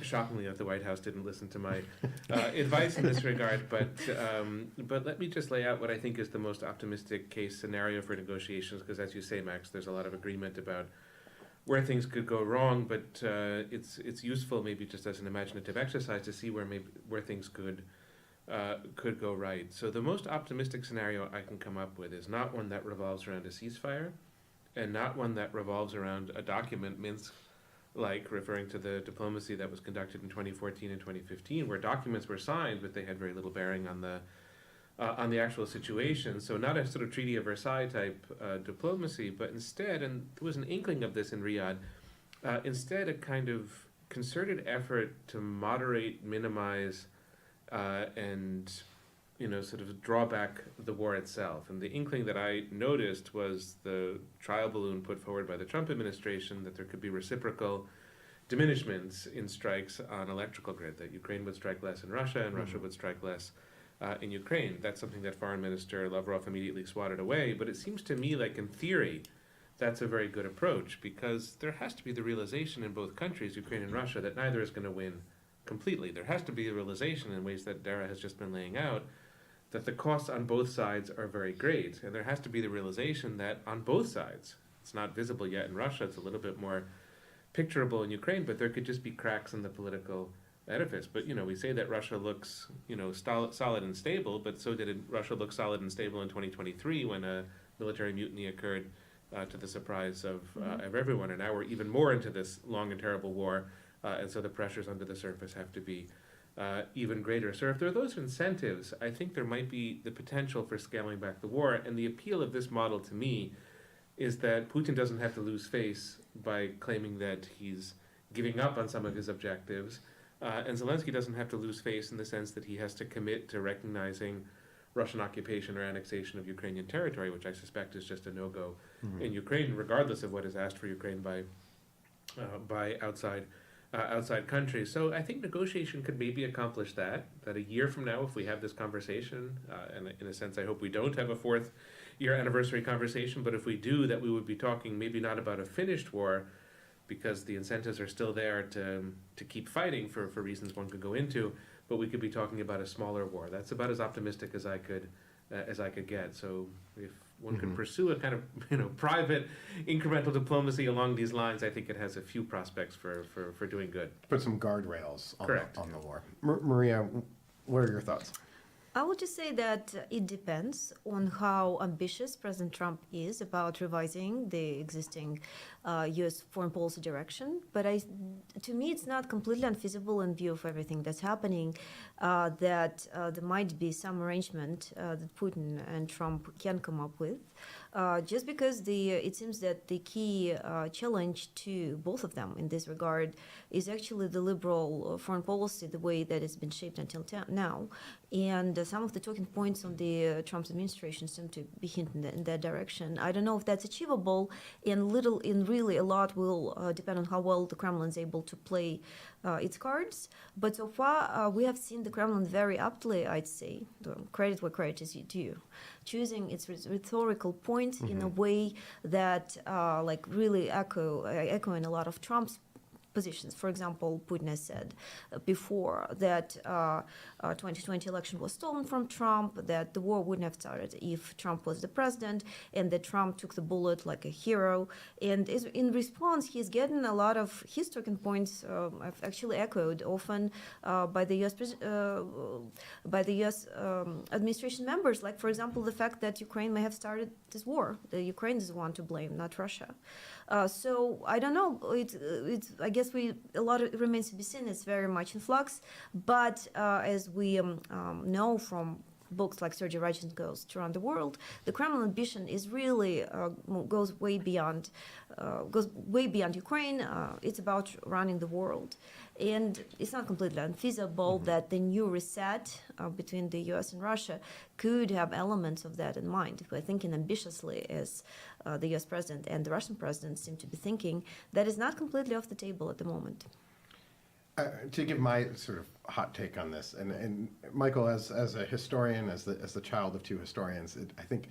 shockingly, that the White House didn't listen to my advice in this regard. But let me just lay out what I think is the most optimistic case scenario for negotiations, because as you say, Max, there's a lot of agreement about where things could go wrong, but it's useful maybe just as an imaginative exercise to see where things could go right. So the most optimistic scenario I can come up with is not one that revolves around a ceasefire, and not one that revolves around a document, Minsk-like, referring to the diplomacy that was conducted in 2014 and 2015, where documents were signed, but they had very little bearing on the actual situation. So not a sort of Treaty of Versailles type diplomacy, but instead, and there was an inkling of this in Riyadh, instead a kind of concerted effort to moderate, minimize, and sort of draw back the war itself. And the inkling that I noticed was the trial balloon put forward by the Trump administration that there could be reciprocal diminishments in strikes on electrical grid, that Ukraine would strike less in Russia and Russia would strike less in Ukraine. That's something that Foreign Minister Lavrov immediately swatted away. But it seems to me like in theory, that's a very good approach, because there has to be the realization in both countries, Ukraine and Russia, that neither is going to win completely. There has to be a realization, in ways that Dara has just been laying out, that the costs on both sides are very great. And there has to be the realization that on both sides, it's not visible yet in Russia, it's a little bit more picturable in Ukraine, but there could just be cracks in the political edifice. But we say that Russia looks solid and stable, but so did Russia look solid and stable in 2023 when a military mutiny occurred to the surprise of everyone. And now we're even more into this long and terrible war, and so the pressures under the surface have to be even greater. So if there are those incentives, I think there might be the potential for scaling back the war. And the appeal of this model to me is that Putin doesn't have to lose face by claiming that he's giving up on some of his objectives. And Zelensky doesn't have to lose face in the sense that he has to commit to recognizing Russian occupation or annexation of Ukrainian territory, which I suspect is just a no-go in Ukraine, regardless of what is asked for Ukraine by outside countries. So I think negotiation could maybe accomplish that a year from now, if we have this conversation, and in a sense I hope we don't have a 4th year anniversary conversation, but if we do, that we would be talking maybe not about a finished war, because the incentives are still there to keep fighting for reasons one could go into, but we could be talking about a smaller war. That's about as optimistic as I could get. So if one could pursue a kind of private incremental diplomacy along these lines, I think it has a few prospects for doing good. Put some guardrails on the war. Maria, what are your thoughts? I would just say that it depends on how ambitious President Trump is about revising the existing U.S. foreign policy direction. But to me, it's not completely unfeasible in view of everything that's happening that there might be some arrangement that Putin and Trump can come up with. Just because it seems that the key challenge to both of them in this regard is actually the liberal foreign policy, the way that it's been shaped until now. And some of the talking points on the Trump's administration seem to be hinting in that direction. I don't know if that's achievable, and really a lot will depend on how well the Kremlin is able to play its cards. But so far, we have seen the Kremlin very aptly, I'd say, credit where credit is due, choosing its rhetorical point in a way that really echoing a lot of Trump's positions. For example, Putin has said before that 2020 election was stolen from Trump, that the war wouldn't have started if Trump was the president, and that Trump took the bullet like a hero. And in response, he's getting a lot of his talking points actually echoed often by the U.S. Administration members. Like, for example, the fact that Ukraine may have started this war. The Ukraine is the one to blame, not Russia. So I don't know. I guess a lot of it remains to be seen. It's very much in flux. But as we know from books like Sergei Radchenko's To Run the World, the Kremlin ambition is really goes way beyond Ukraine. It's about running the world, and it's not completely unfeasible that the new reset between the U.S. and Russia could have elements of that in mind. If we're thinking ambitiously, as the U.S. president and the Russian president seem to be thinking, that is not completely off the table at the moment. To give my sort of hot take on this, and Michael, as a historian, as the child of two historians, I think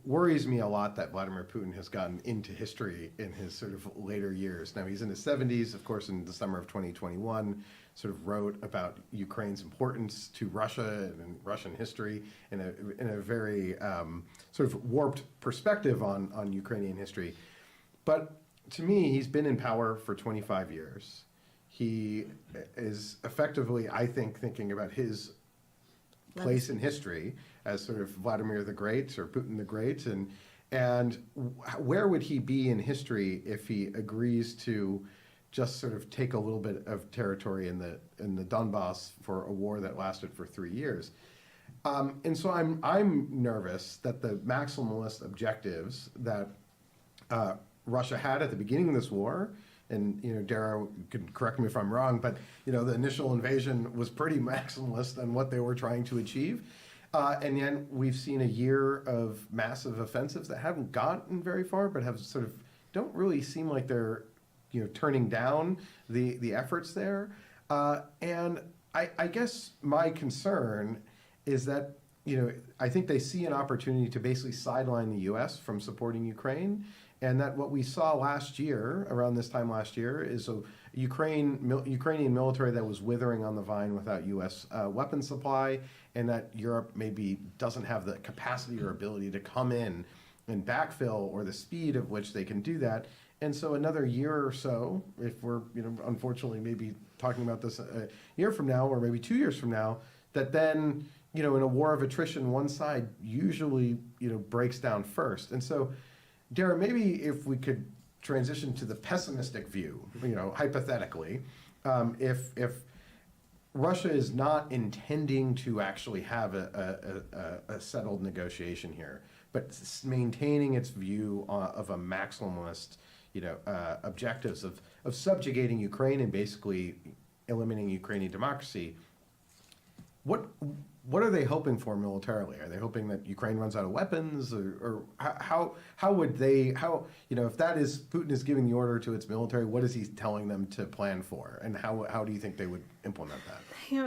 worries me a lot that Vladimir Putin has gotten into history in his sort of later years. Now, he's in his 70s, of course, in the summer of 2021, sort of wrote about Ukraine's importance to Russia and Russian history in a very sort of warped perspective on Ukrainian history. But to me, he's been in power for 25 years. He is effectively, I think, thinking about his place in history as sort of Vladimir the Great or Putin the Great, and where would he be in history if he agrees to just sort of take a little bit of territory in the Donbass for a war that lasted for 3 years? And so I'm nervous that the maximalist objectives that Russia had at the beginning of this war. And, Dara could correct me if I'm wrong, but, the initial invasion was pretty maximalist on what they were trying to achieve. And yet we've seen a year of massive offensives that haven't gotten very far, but have sort of don't really seem like they're, turning down the efforts there. And I guess my concern is that, I think they see an opportunity to basically sideline the U.S. from supporting Ukraine. And that what we saw last year, around this time last year, is a Ukrainian military that was withering on the vine without U.S. Weapon supply, and that Europe maybe doesn't have the capacity or ability to come in and backfill, or the speed at which they can do that. And so another year or so, if we're unfortunately maybe talking about this a year from now, or maybe 2 years from now, that then in a war of attrition, one side usually breaks down first. And so, Dara, maybe if we could transition to the pessimistic view, hypothetically, if Russia is not intending to actually have a settled negotiation here, but maintaining its view of a maximalist, objectives of subjugating Ukraine and basically eliminating Ukrainian democracy, what are they hoping for militarily? Are they hoping that Ukraine runs out of weapons, or how would they, if that is, Putin is giving the order to its military, what is he telling them to plan for, and how do you think they would implement that?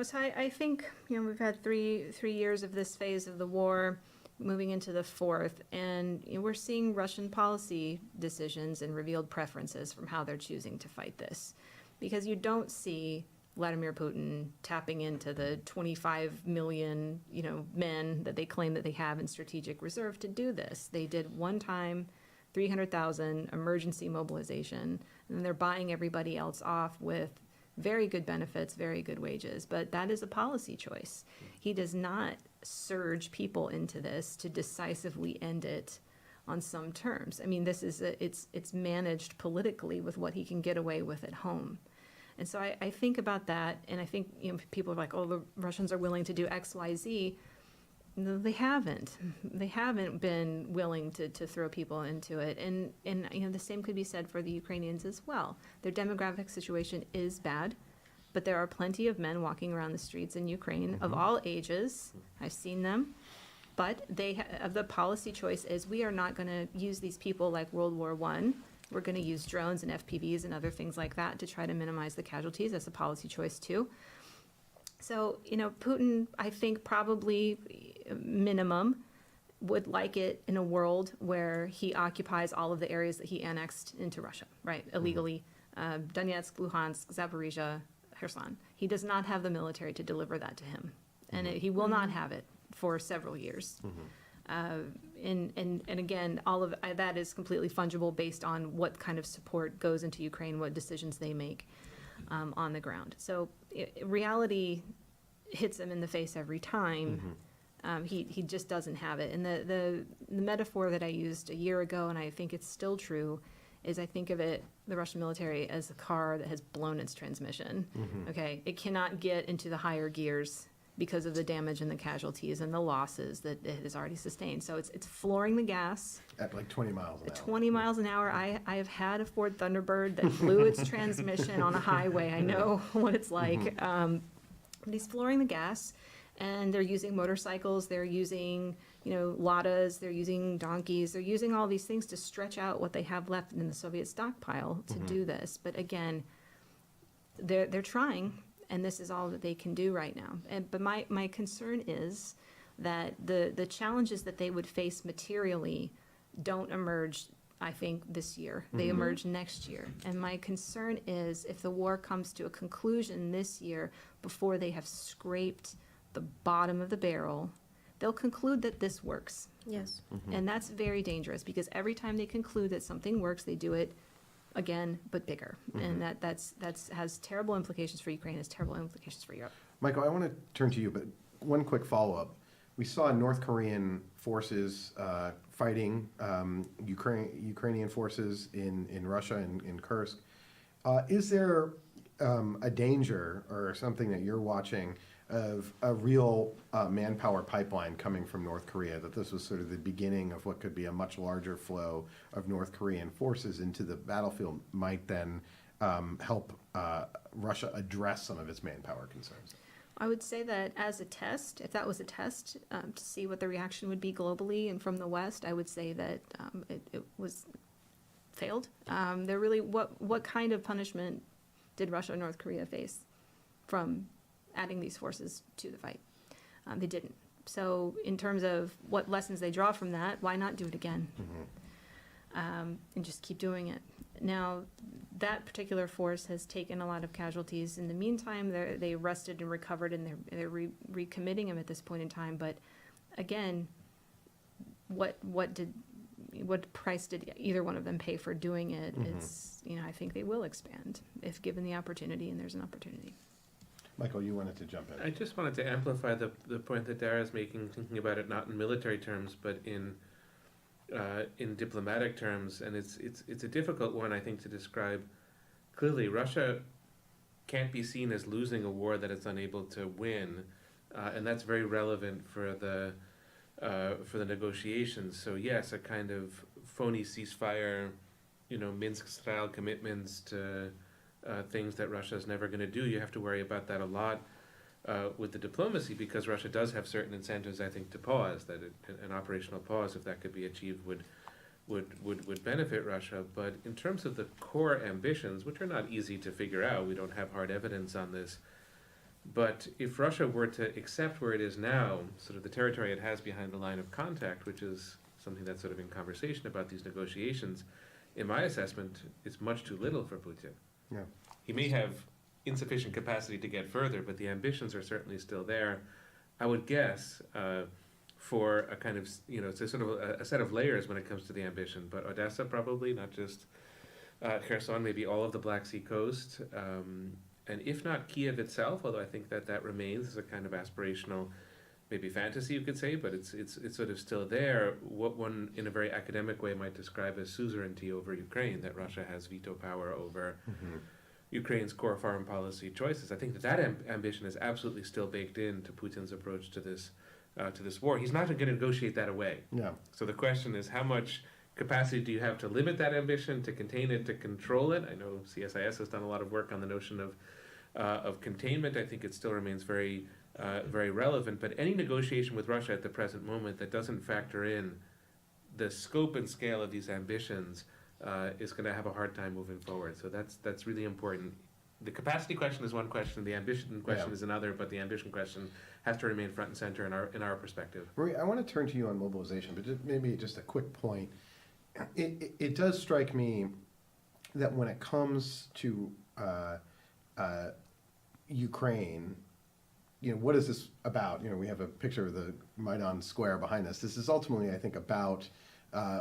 So I think, we've had three years of this phase of the war, moving into the fourth, and we're seeing Russian policy decisions and revealed preferences from how they're choosing to fight this, because you don't see Vladimir Putin tapping into the 25 million, men that they claim that they have in strategic reserve to do this. They did one time 300,000 emergency mobilization, and then they're buying everybody else off with very good benefits, very good wages. But that is a policy choice. He does not surge people into this to decisively end it on some terms. I mean, this is it's managed politically with what he can get away with at home. And so I think about that, and I think people are like, oh, the Russians are willing to do X, Y, Z. No, they haven't. They haven't been willing to throw people into it, and the same could be said for the Ukrainians as well. Their demographic situation is bad, but there are plenty of men walking around the streets in Ukraine of all ages. I've seen them, but the policy choice is we are not going to use these people like World War I. We're going to use drones and FPVs and other things like that to try to minimize the casualties. That's a policy choice too. So, Putin, I think probably minimum would like it in a world where he occupies all of the areas that he annexed into Russia, right? Illegally Donetsk, Luhansk, Zaporizhia, Kherson. He does not have the military to deliver that to him, and he will not have it for several years. And again, all of that is completely fungible based on what kind of support goes into Ukraine, what decisions they make on the ground. So reality hits him in the face every time. He just doesn't have it. And the metaphor that I used a year ago, and I think it's still true, is I think of it, the Russian military, as a car that has blown its transmission. Okay, it cannot get into the higher gears because of the damage and the casualties and the losses that it has already sustained. So it's flooring the gas. At like 20 miles an hour. 20 miles an hour. I have had a Ford Thunderbird that blew its transmission on a highway. I know what it's like. But he's flooring the gas, and they're using motorcycles, they're using, Ladas, they're using donkeys, they're using all these things to stretch out what they have left in the Soviet stockpile to do this. But again, they're trying, and this is all that they can do right now. But my concern is that the challenges that they would face materially don't emerge, I think, this year. They emerge next year. And my concern is if the war comes to a conclusion this year before they have scraped the bottom of the barrel, they'll conclude that this works. Yes. And that's very dangerous, because every time they conclude that something works, they do it again, but bigger. And that's has terrible implications for Ukraine, has terrible implications for Europe. Michael, I want to turn to you, but one quick follow-up. We saw North Korean forces fighting Ukrainian forces in Russia, in Kursk. Is there a danger or something that you're watching of a real manpower pipeline coming from North Korea, that this was sort of the beginning of what could be a much larger flow of North Korean forces into the battlefield, might then help Russia address some of its manpower concerns? I would say that as a test, if that was a test to see what the reaction would be globally and from the West, I would say that it was failed. They're really, what kind of punishment did Russia and North Korea face from adding these forces to the fight? They didn't. So in terms of what lessons they draw from that, why not do it again? And just keep doing it. Now, that particular force has taken a lot of casualties. In the meantime, they arrested and recovered, and they're recommitting them at this point in time. But again, what price did either one of them pay for doing it? It's, I think they will expand if given the opportunity, and there's an opportunity. Michael, you wanted to jump in. I just wanted to amplify the point that Dara is making, thinking about it not in military terms, but in diplomatic terms, and it's a difficult one, I think, to describe. Clearly, Russia can't be seen as losing a war that it's unable to win, and that's very relevant for the negotiations. So yes, a kind of phony ceasefire, Minsk-style commitments to things that Russia's never going to do. You have to worry about that a lot with the diplomacy, because Russia does have certain incentives, I think, to pause. That an operational pause, if that could be achieved, would benefit Russia. But in terms of the core ambitions, which are not easy to figure out, we don't have hard evidence on this. But if Russia were to accept where it is now, sort of the territory it has behind the line of contact, which is something that's sort of in conversation about these negotiations, in my assessment, it's much too little for Putin. Yeah. He may have insufficient capacity to get further, but the ambitions are certainly still there. I would guess for a kind of, it's a sort of a set of layers when it comes to the ambition, but Odessa probably, not just Kherson, maybe all of the Black Sea coast, and if not Kiev itself, although I think that remains as a kind of aspirational, maybe fantasy you could say, but it's sort of still there. What one, in a very academic way, might describe as suzerainty over Ukraine, that Russia has veto power over Ukraine's core foreign policy choices. I think that ambition is absolutely still baked into Putin's approach to this war. He's not going to negotiate that away. Yeah. So the question is, how much capacity do you have to limit that ambition, to contain it, to control it? I know CSIS has done a lot of work on the notion of containment. I think it still remains very relevant. But any negotiation with Russia at the present moment that doesn't factor in the scope and scale of these ambitions is going to have a hard time moving forward. So that's really important. The capacity question is one question, the ambition question is another, but the ambition question has to remain front and center in our perspective. Marie, I want to turn to you on mobilization, but maybe just a quick point. It does strike me that when it comes to Ukraine, what is this about? We have a picture of the Maidan Square behind us. This is ultimately, I think, about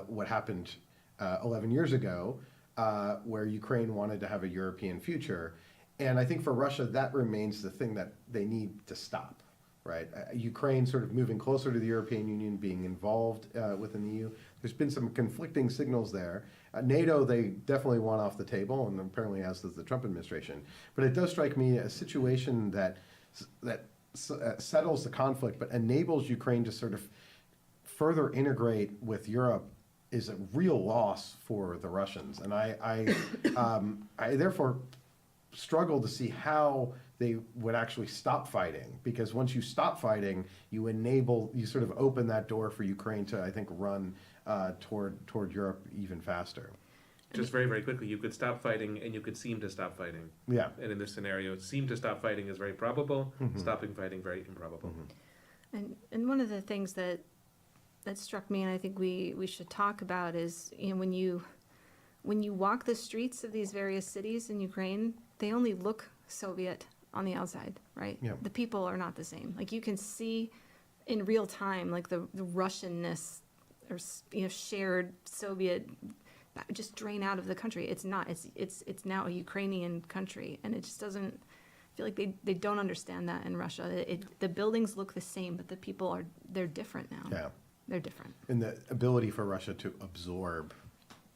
what happened 11 years ago, where Ukraine wanted to have a European future. And I think for Russia, that remains the thing that they need to stop, right? Ukraine sort of moving closer to the European Union, being involved within the EU. There's been some conflicting signals there. NATO, they definitely want off the table, and apparently as does the Trump administration. But it does strike me a situation that settles the conflict, but enables Ukraine to sort of further integrate with Europe is a real loss for the Russians. And I therefore struggle to see how they would actually stop fighting, because once you stop fighting, you sort of open that door for Ukraine to, I think, run toward Europe even faster. Just very, very quickly, you could stop fighting and you could seem to stop fighting. Yeah. And in this scenario, seem to stop fighting is very probable, stopping fighting very improbable. And one of the things that struck me, and I think we should talk about, is when you walk the streets of these various cities in Ukraine, they only look Soviet on the outside, right? Yeah. The people are not the same. Like, you can see in real time, like the Russianness or shared Soviet just drain out of the country. It's not. It's now a Ukrainian country, and it just doesn't. I feel like they don't understand that in Russia. The buildings look the same, but the people they're different now. Yeah. They're different. And the ability for Russia to absorb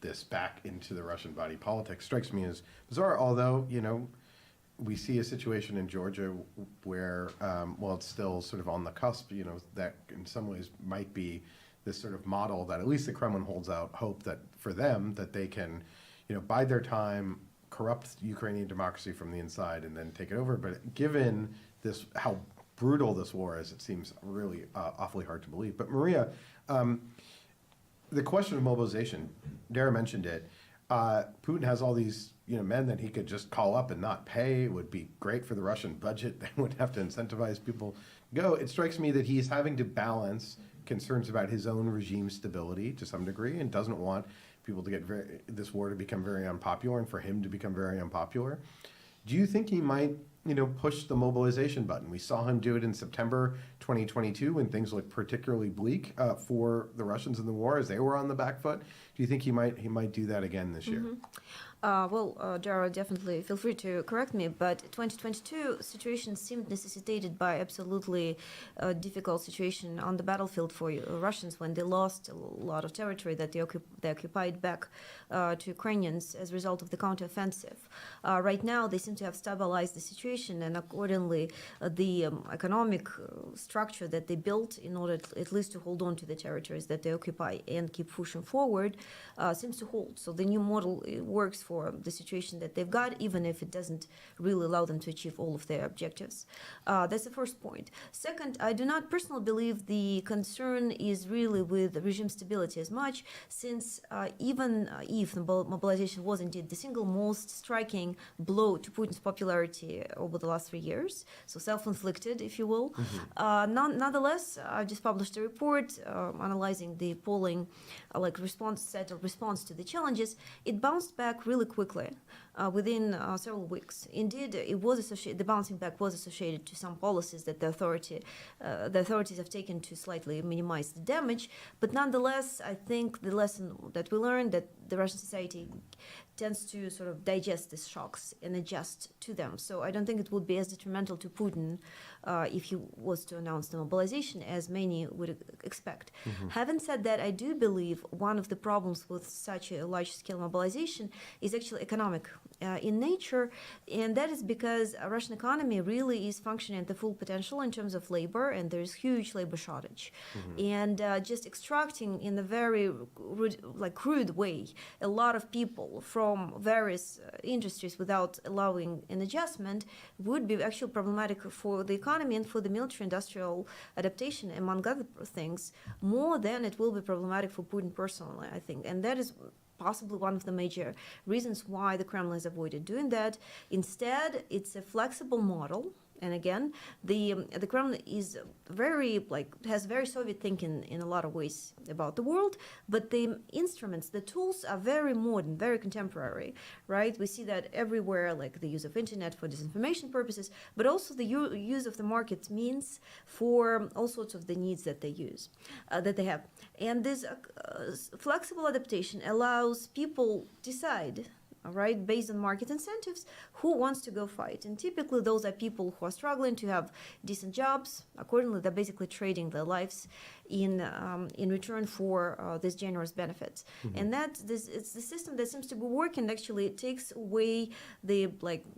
this back into the Russian body politic strikes me as bizarre, although, we see a situation in Georgia where, it's still sort of on the cusp, that in some ways might be this sort of model that at least the Kremlin holds out hope that for them that they can, bide their time, corrupt Ukrainian democracy from the inside and then take it over. But given this, how brutal this war is, it seems really awfully hard to believe. But Maria, the question of mobilization, Dara mentioned it. Putin has all these men that he could just call up and not pay. It would be great for the Russian budget. They would have to incentivize people to go. It strikes me that he's having to balance concerns about his own regime stability to some degree, and doesn't want people to get this war to become very unpopular, and for him to become very unpopular. Do you think he might, push the mobilization button? We saw him do it in September 2022 when things looked particularly bleak for the Russians in the war as they were on the back foot. Do you think he might do that again this year? Jara, definitely feel free to correct me, but 2022 situation seemed necessitated by absolutely difficult situation on the battlefield for Russians when they lost a lot of territory that they occupied back to Ukrainians as a result of the counteroffensive. Right now, they seem to have stabilized the situation, and accordingly, the economic structure that they built in order at least to hold on to the territories that they occupy and keep pushing forward seems to hold. So the new model works for the situation that they've got, even if it doesn't really allow them to achieve all of their objectives. That's the first point. Second, I do not personally believe the concern is really with regime stability as much, since even if the mobilization was indeed the single most striking blow to Putin's popularity over the last 3 years, so self-inflicted, if you will, nonetheless, I just published a report analyzing the polling response to the challenges. It bounced back really quickly within several weeks. Indeed, the bouncing back was associated to some policies that the authorities have taken to slightly minimize the damage. But nonetheless, I think the lesson that we learned, that the Russian society tends to sort of digest these shocks and adjust to them. So I don't think it would be as detrimental to Putin if he was to announce the mobilization as many would expect. Having said that, I do believe one of the problems with such a large-scale mobilization is actually economic in nature, and that is because a Russian economy really is functioning at the full potential in terms of labor, and there is huge labor shortage. And just extracting in a very crude way a lot of people from various industries without allowing an adjustment would be actually problematic for the economy and for the military-industrial adaptation, among other things, more than it will be problematic for Putin personally, I think. And that is possibly one of the major reasons why the Kremlin has avoided doing that. Instead, it's a flexible model, and again. The Kremlin is has very Soviet thinking in a lot of ways about the world, but the instruments, the tools are very modern, very contemporary, right? We see that everywhere, like the use of internet for disinformation purposes, but also the use of the market means for all sorts of the needs that they have. And this flexible adaptation allows people decide, all right, based on market incentives, who wants to go fight. And typically those are people who are struggling to have decent jobs. Accordingly, they're basically trading their lives in return for these generous benefits. And it's the system that seems to be working. Actually, it takes away the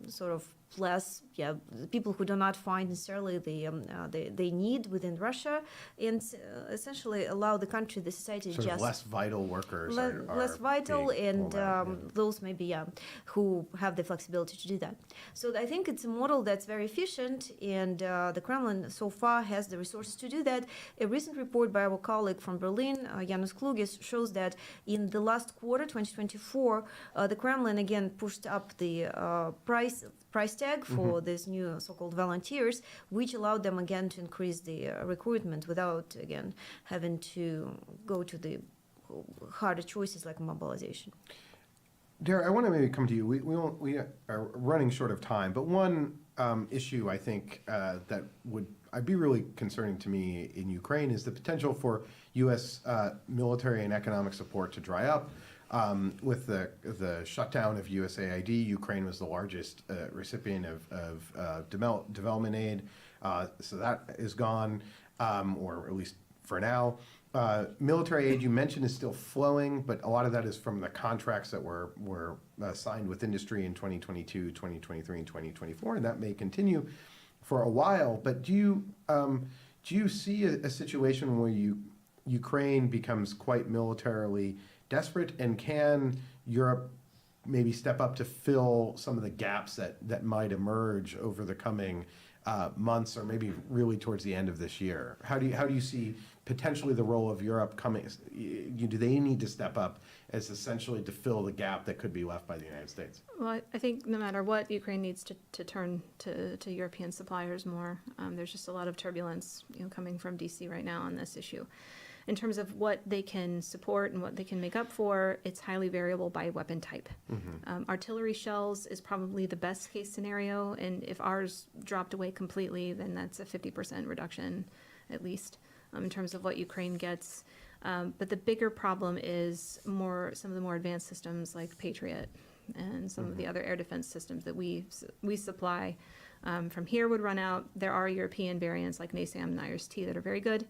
sort of the people who do not find necessarily the need within Russia, and essentially allow the country, the society, sort just of less vital workers less vital, and those maybe who have the flexibility to do that. So I think it's a model that's very efficient, and the Kremlin so far has the resources to do that. A recent report by our colleague from Berlin, Janusz Klugis, shows that in the last quarter, 2024, the Kremlin again pushed up the price tag for these new so-called volunteers, which allowed them again to increase the recruitment without again having to go to the harder choices like mobilization. Dara, I want to maybe come to you. We are running short of time, but one issue I think that I'd be really concerning to me in Ukraine is the potential for U.S. military and economic support to dry up. With the shutdown of USAID, Ukraine was the largest recipient of development aid, so that is gone, or at least for now. Military aid, you mentioned, is still flowing, but a lot of that is from the contracts that were signed with industry in 2022, 2023, and 2024, and that may continue for a while. But do you see a situation where Ukraine becomes quite militarily desperate, and can Europe maybe step up to fill some of the gaps that might emerge over the coming months, or maybe really towards the end of this year? How do you see potentially the role of Europe coming? Do they need to step up as essentially to fill the gap that could be left by the United States? Well, I think no matter what, Ukraine needs to turn to European suppliers more. There's just a lot of turbulence, coming from DC right now on this issue. In terms of what they can support and what they can make up for, it's highly variable by weapon type. Artillery shells is probably the best case scenario, and if ours dropped away completely, then that's a 50% reduction at least in terms of what Ukraine gets. But the bigger problem is some of the more advanced systems like Patriot and some of the other air defense systems that we supply from here would run out. There are European variants like NASAM and IRIS-T that are very good.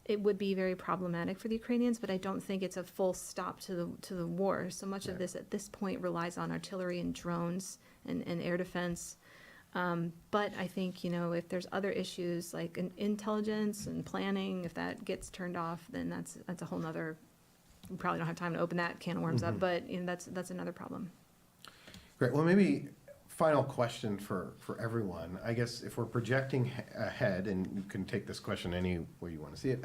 It would be very problematic for the Ukrainians, but I don't think it's a full stop to the war. So much of this at this point relies on artillery and drones and air defense. But I think, if there's other issues like intelligence and planning, if that gets turned off, then that's a whole nother, we probably don't have time to open that can of worms up, but that's another problem. Great. Well, maybe final question for everyone. I guess if we're projecting ahead, and you can take this question any way you want to see it,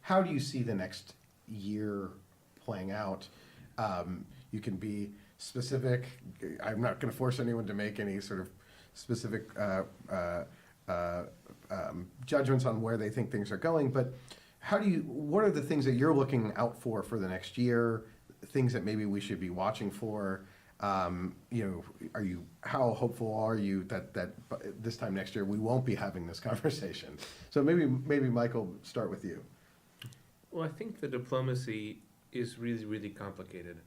how do you see the next year playing out? You can be specific. I'm not going to force anyone to make any sort of specific judgments on where they think things are going, but what are the things that you're looking out for the next year, things that maybe we should be watching for? How hopeful are you that this time next year we won't be having this conversation? So maybe Michael, start with you. Well, I think the diplomacy is really, really complicated,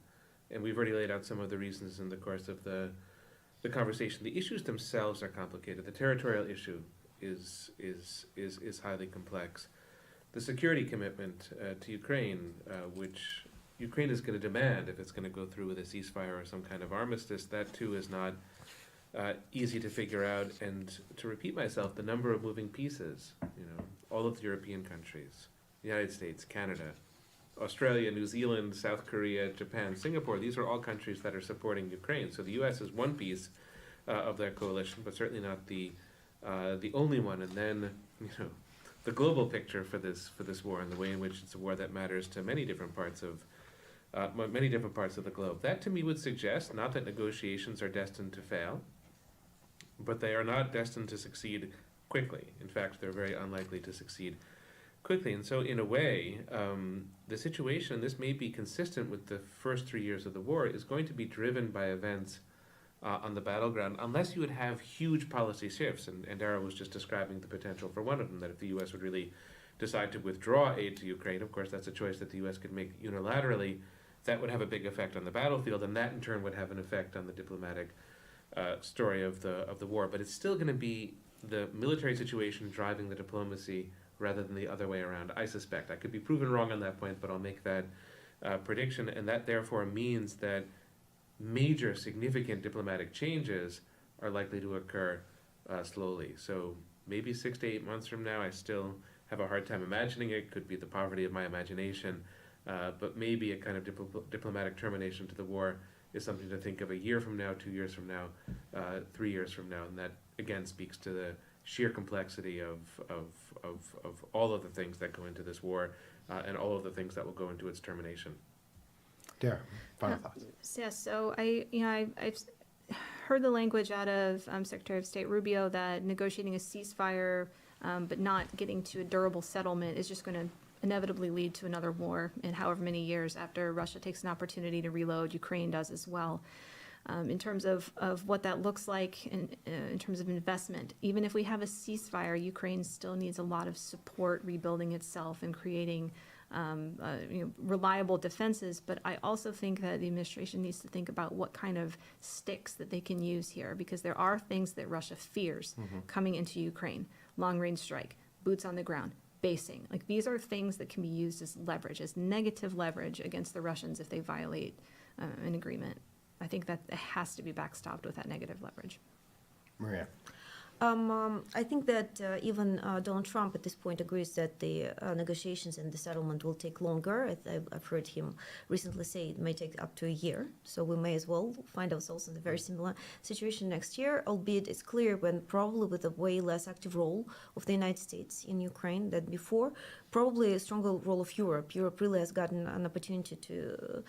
and we've already laid out some of the reasons in the course of the conversation. The issues themselves are complicated. The territorial issue is highly complex. The security commitment to Ukraine, which Ukraine is going to demand if it's going to go through with a ceasefire or some kind of armistice, that too is not easy to figure out. And to repeat myself, the number of moving pieces, all of the European countries, the United States, Canada, Australia, New Zealand, South Korea, Japan, Singapore, these are all countries that are supporting Ukraine. So the U.S. is one piece of that coalition, but certainly not the only one. And then, the global picture for this war and the way in which it's a war that matters to many different parts of the globe. That to me would suggest not that negotiations are destined to fail, but they are not destined to succeed quickly. In fact, they're very unlikely to succeed quickly. And so in a way, the situation, this may be consistent with the first 3 years of the war, is going to be driven by events on the battleground, unless you would have huge policy shifts. And Dara was just describing the potential for one of them, that if the U.S. would really decide to withdraw aid to Ukraine, of course, that's a choice that the U.S. could make unilaterally, that would have a big effect on the battlefield, and that in turn would have an effect on the diplomatic story of the war. But it's still going to be the military situation driving the diplomacy rather than the other way around, I suspect. I could be proven wrong on that point, but I'll make that prediction, and that therefore means that major significant diplomatic changes are likely to occur slowly. So maybe 6 to 8 months from now, I still have a hard time imagining it. Could be the poverty of my imagination, but maybe a kind of diplomatic termination to the war is something to think of a year from now, 2 years from now, 3 years from now, and that again speaks to the sheer complexity of all of the things that go into this war and all of the things that will go into its termination. Dara, final thoughts. Yes, so I've heard the language out of Secretary of State Rubio that negotiating a ceasefire but not getting to a durable settlement is just going to inevitably lead to another war in however many years after Russia takes an opportunity to reload. Ukraine does as well. In terms of what that looks like in terms of investment, even if we have a ceasefire, Ukraine still needs a lot of support rebuilding itself and creating reliable defenses. But I also think that the administration needs to think about what kind of sticks that they can use here, because there are things that Russia fears coming into Ukraine: long-range strike, boots on the ground, basing. Like, these are things that can be used as leverage, as negative leverage against the Russians if they violate an agreement. I think that it has to be backstopped with that negative leverage. Maria. I think that even Donald Trump at this point agrees that the negotiations and the settlement will take longer. I've heard him recently say it may take up to a year, so we may as well find ourselves in a very similar situation next year, albeit it's clear, when probably with a way less active role of the United States in Ukraine than before, probably a stronger role of Europe. Europe really has gotten an opportunity to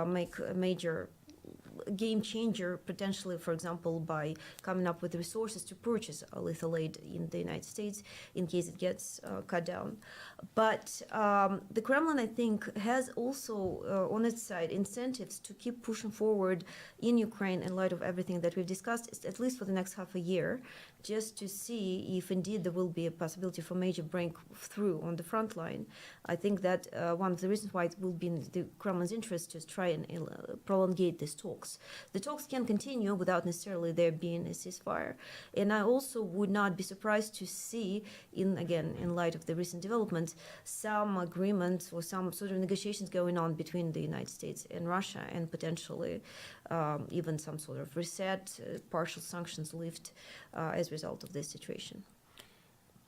make a major game changer, potentially, for example, by coming up with resources to purchase lethal aid in the United States in case it gets cut down. But the Kremlin, I think, has also on its side incentives to keep pushing forward in Ukraine in light of everything that we've discussed, at least for the next half a year, just to see if indeed there will be a possibility for major breakthrough on the front line. I think that one of the reasons why it will be in the Kremlin's interest to try and prolongate these talks. The talks can continue without necessarily there being a ceasefire. And I also would not be surprised to see, in light of the recent developments, some agreements or some sort of negotiations going on between the United States and Russia, and potentially even some sort of reset, partial sanctions lift as a result of this situation.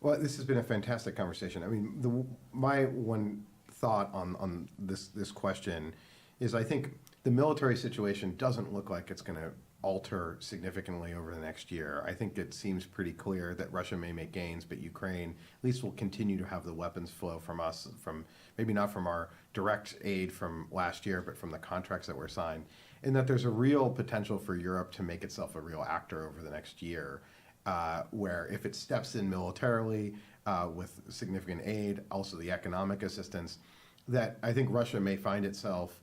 Well, this has been a fantastic conversation. I mean, my one thought on this question is, I think the military situation doesn't look like it's going to alter significantly over the next year. I think it seems pretty clear that Russia may make gains, but Ukraine at least will continue to have the weapons flow from us, from maybe not from our direct aid from last year, but from the contracts that were signed, and that there's a real potential for Europe to make itself a real actor over the next year, where if it steps in militarily with significant aid, also the economic assistance, that I think Russia may find itself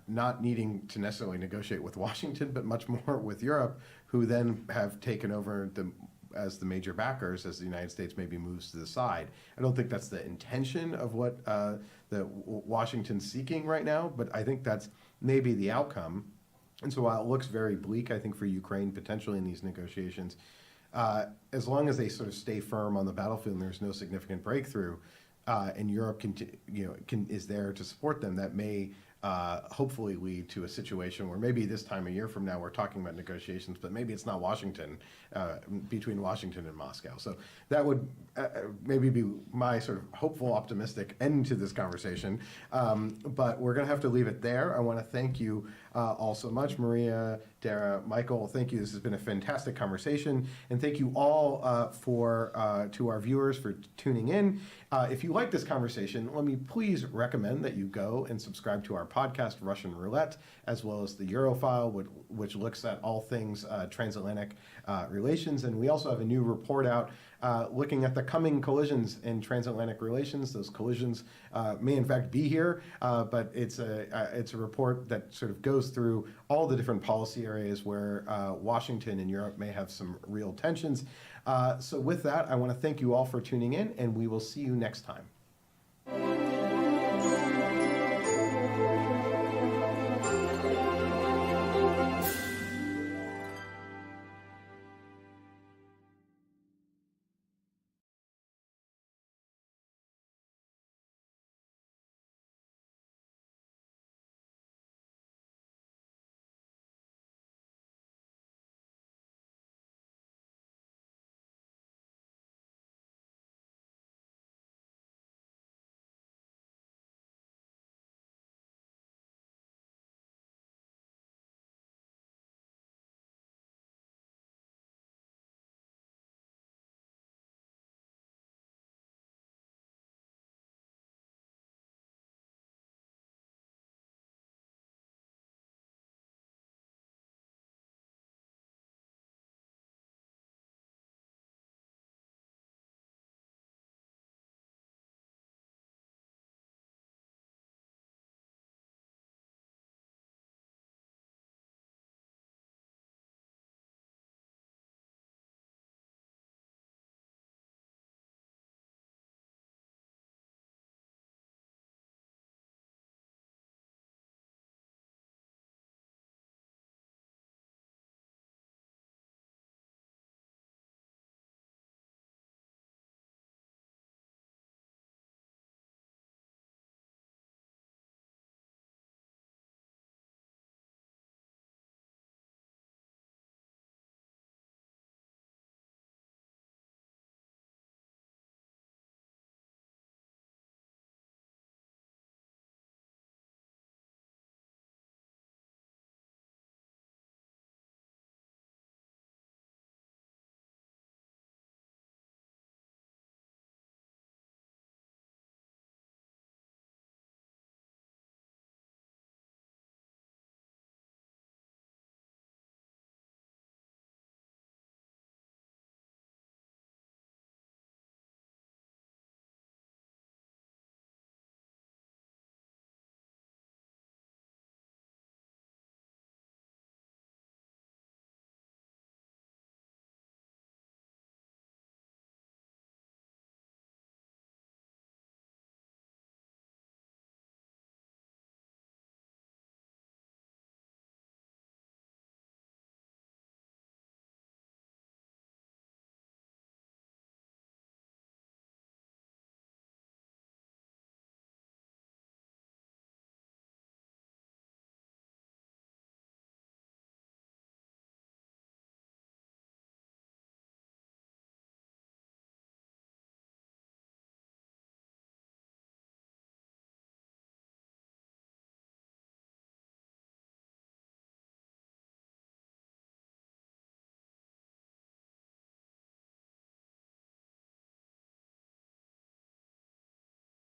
not needing to necessarily negotiate with Washington, but much more with Europe, who then have taken over as the major backers as the United States maybe moves to the side. I don't think that's the intention of what the Washington's seeking right now, but I think that's maybe the outcome. And so while it looks very bleak, I think, for Ukraine potentially in these negotiations, as long as they sort of stay firm on the battlefield and there's no significant breakthrough, and Europe is there to support them, that may hopefully lead to a situation where maybe this time a year from now we're talking about negotiations, but maybe it's not Washington, between Washington and Moscow. So that would maybe be my sort of hopeful, optimistic end to this conversation. But we're going to have to leave it there. I want to thank you all so much, Maria, Dara, Michael. Thank you. This has been a fantastic conversation. And thank you all to our viewers for tuning in. If you like this conversation, let me please recommend that you go and subscribe to our our podcast, Russian Roulette, as well as the Eurofile, which looks at all things transatlantic relations. And we also have a new report out looking at the coming collisions in transatlantic relations. Those collisions may in fact be here, but it's a report that sort of goes through all the different policy areas where Washington and Europe may have some real tensions. So with that, I want to thank you all for tuning in, and we will see you next time.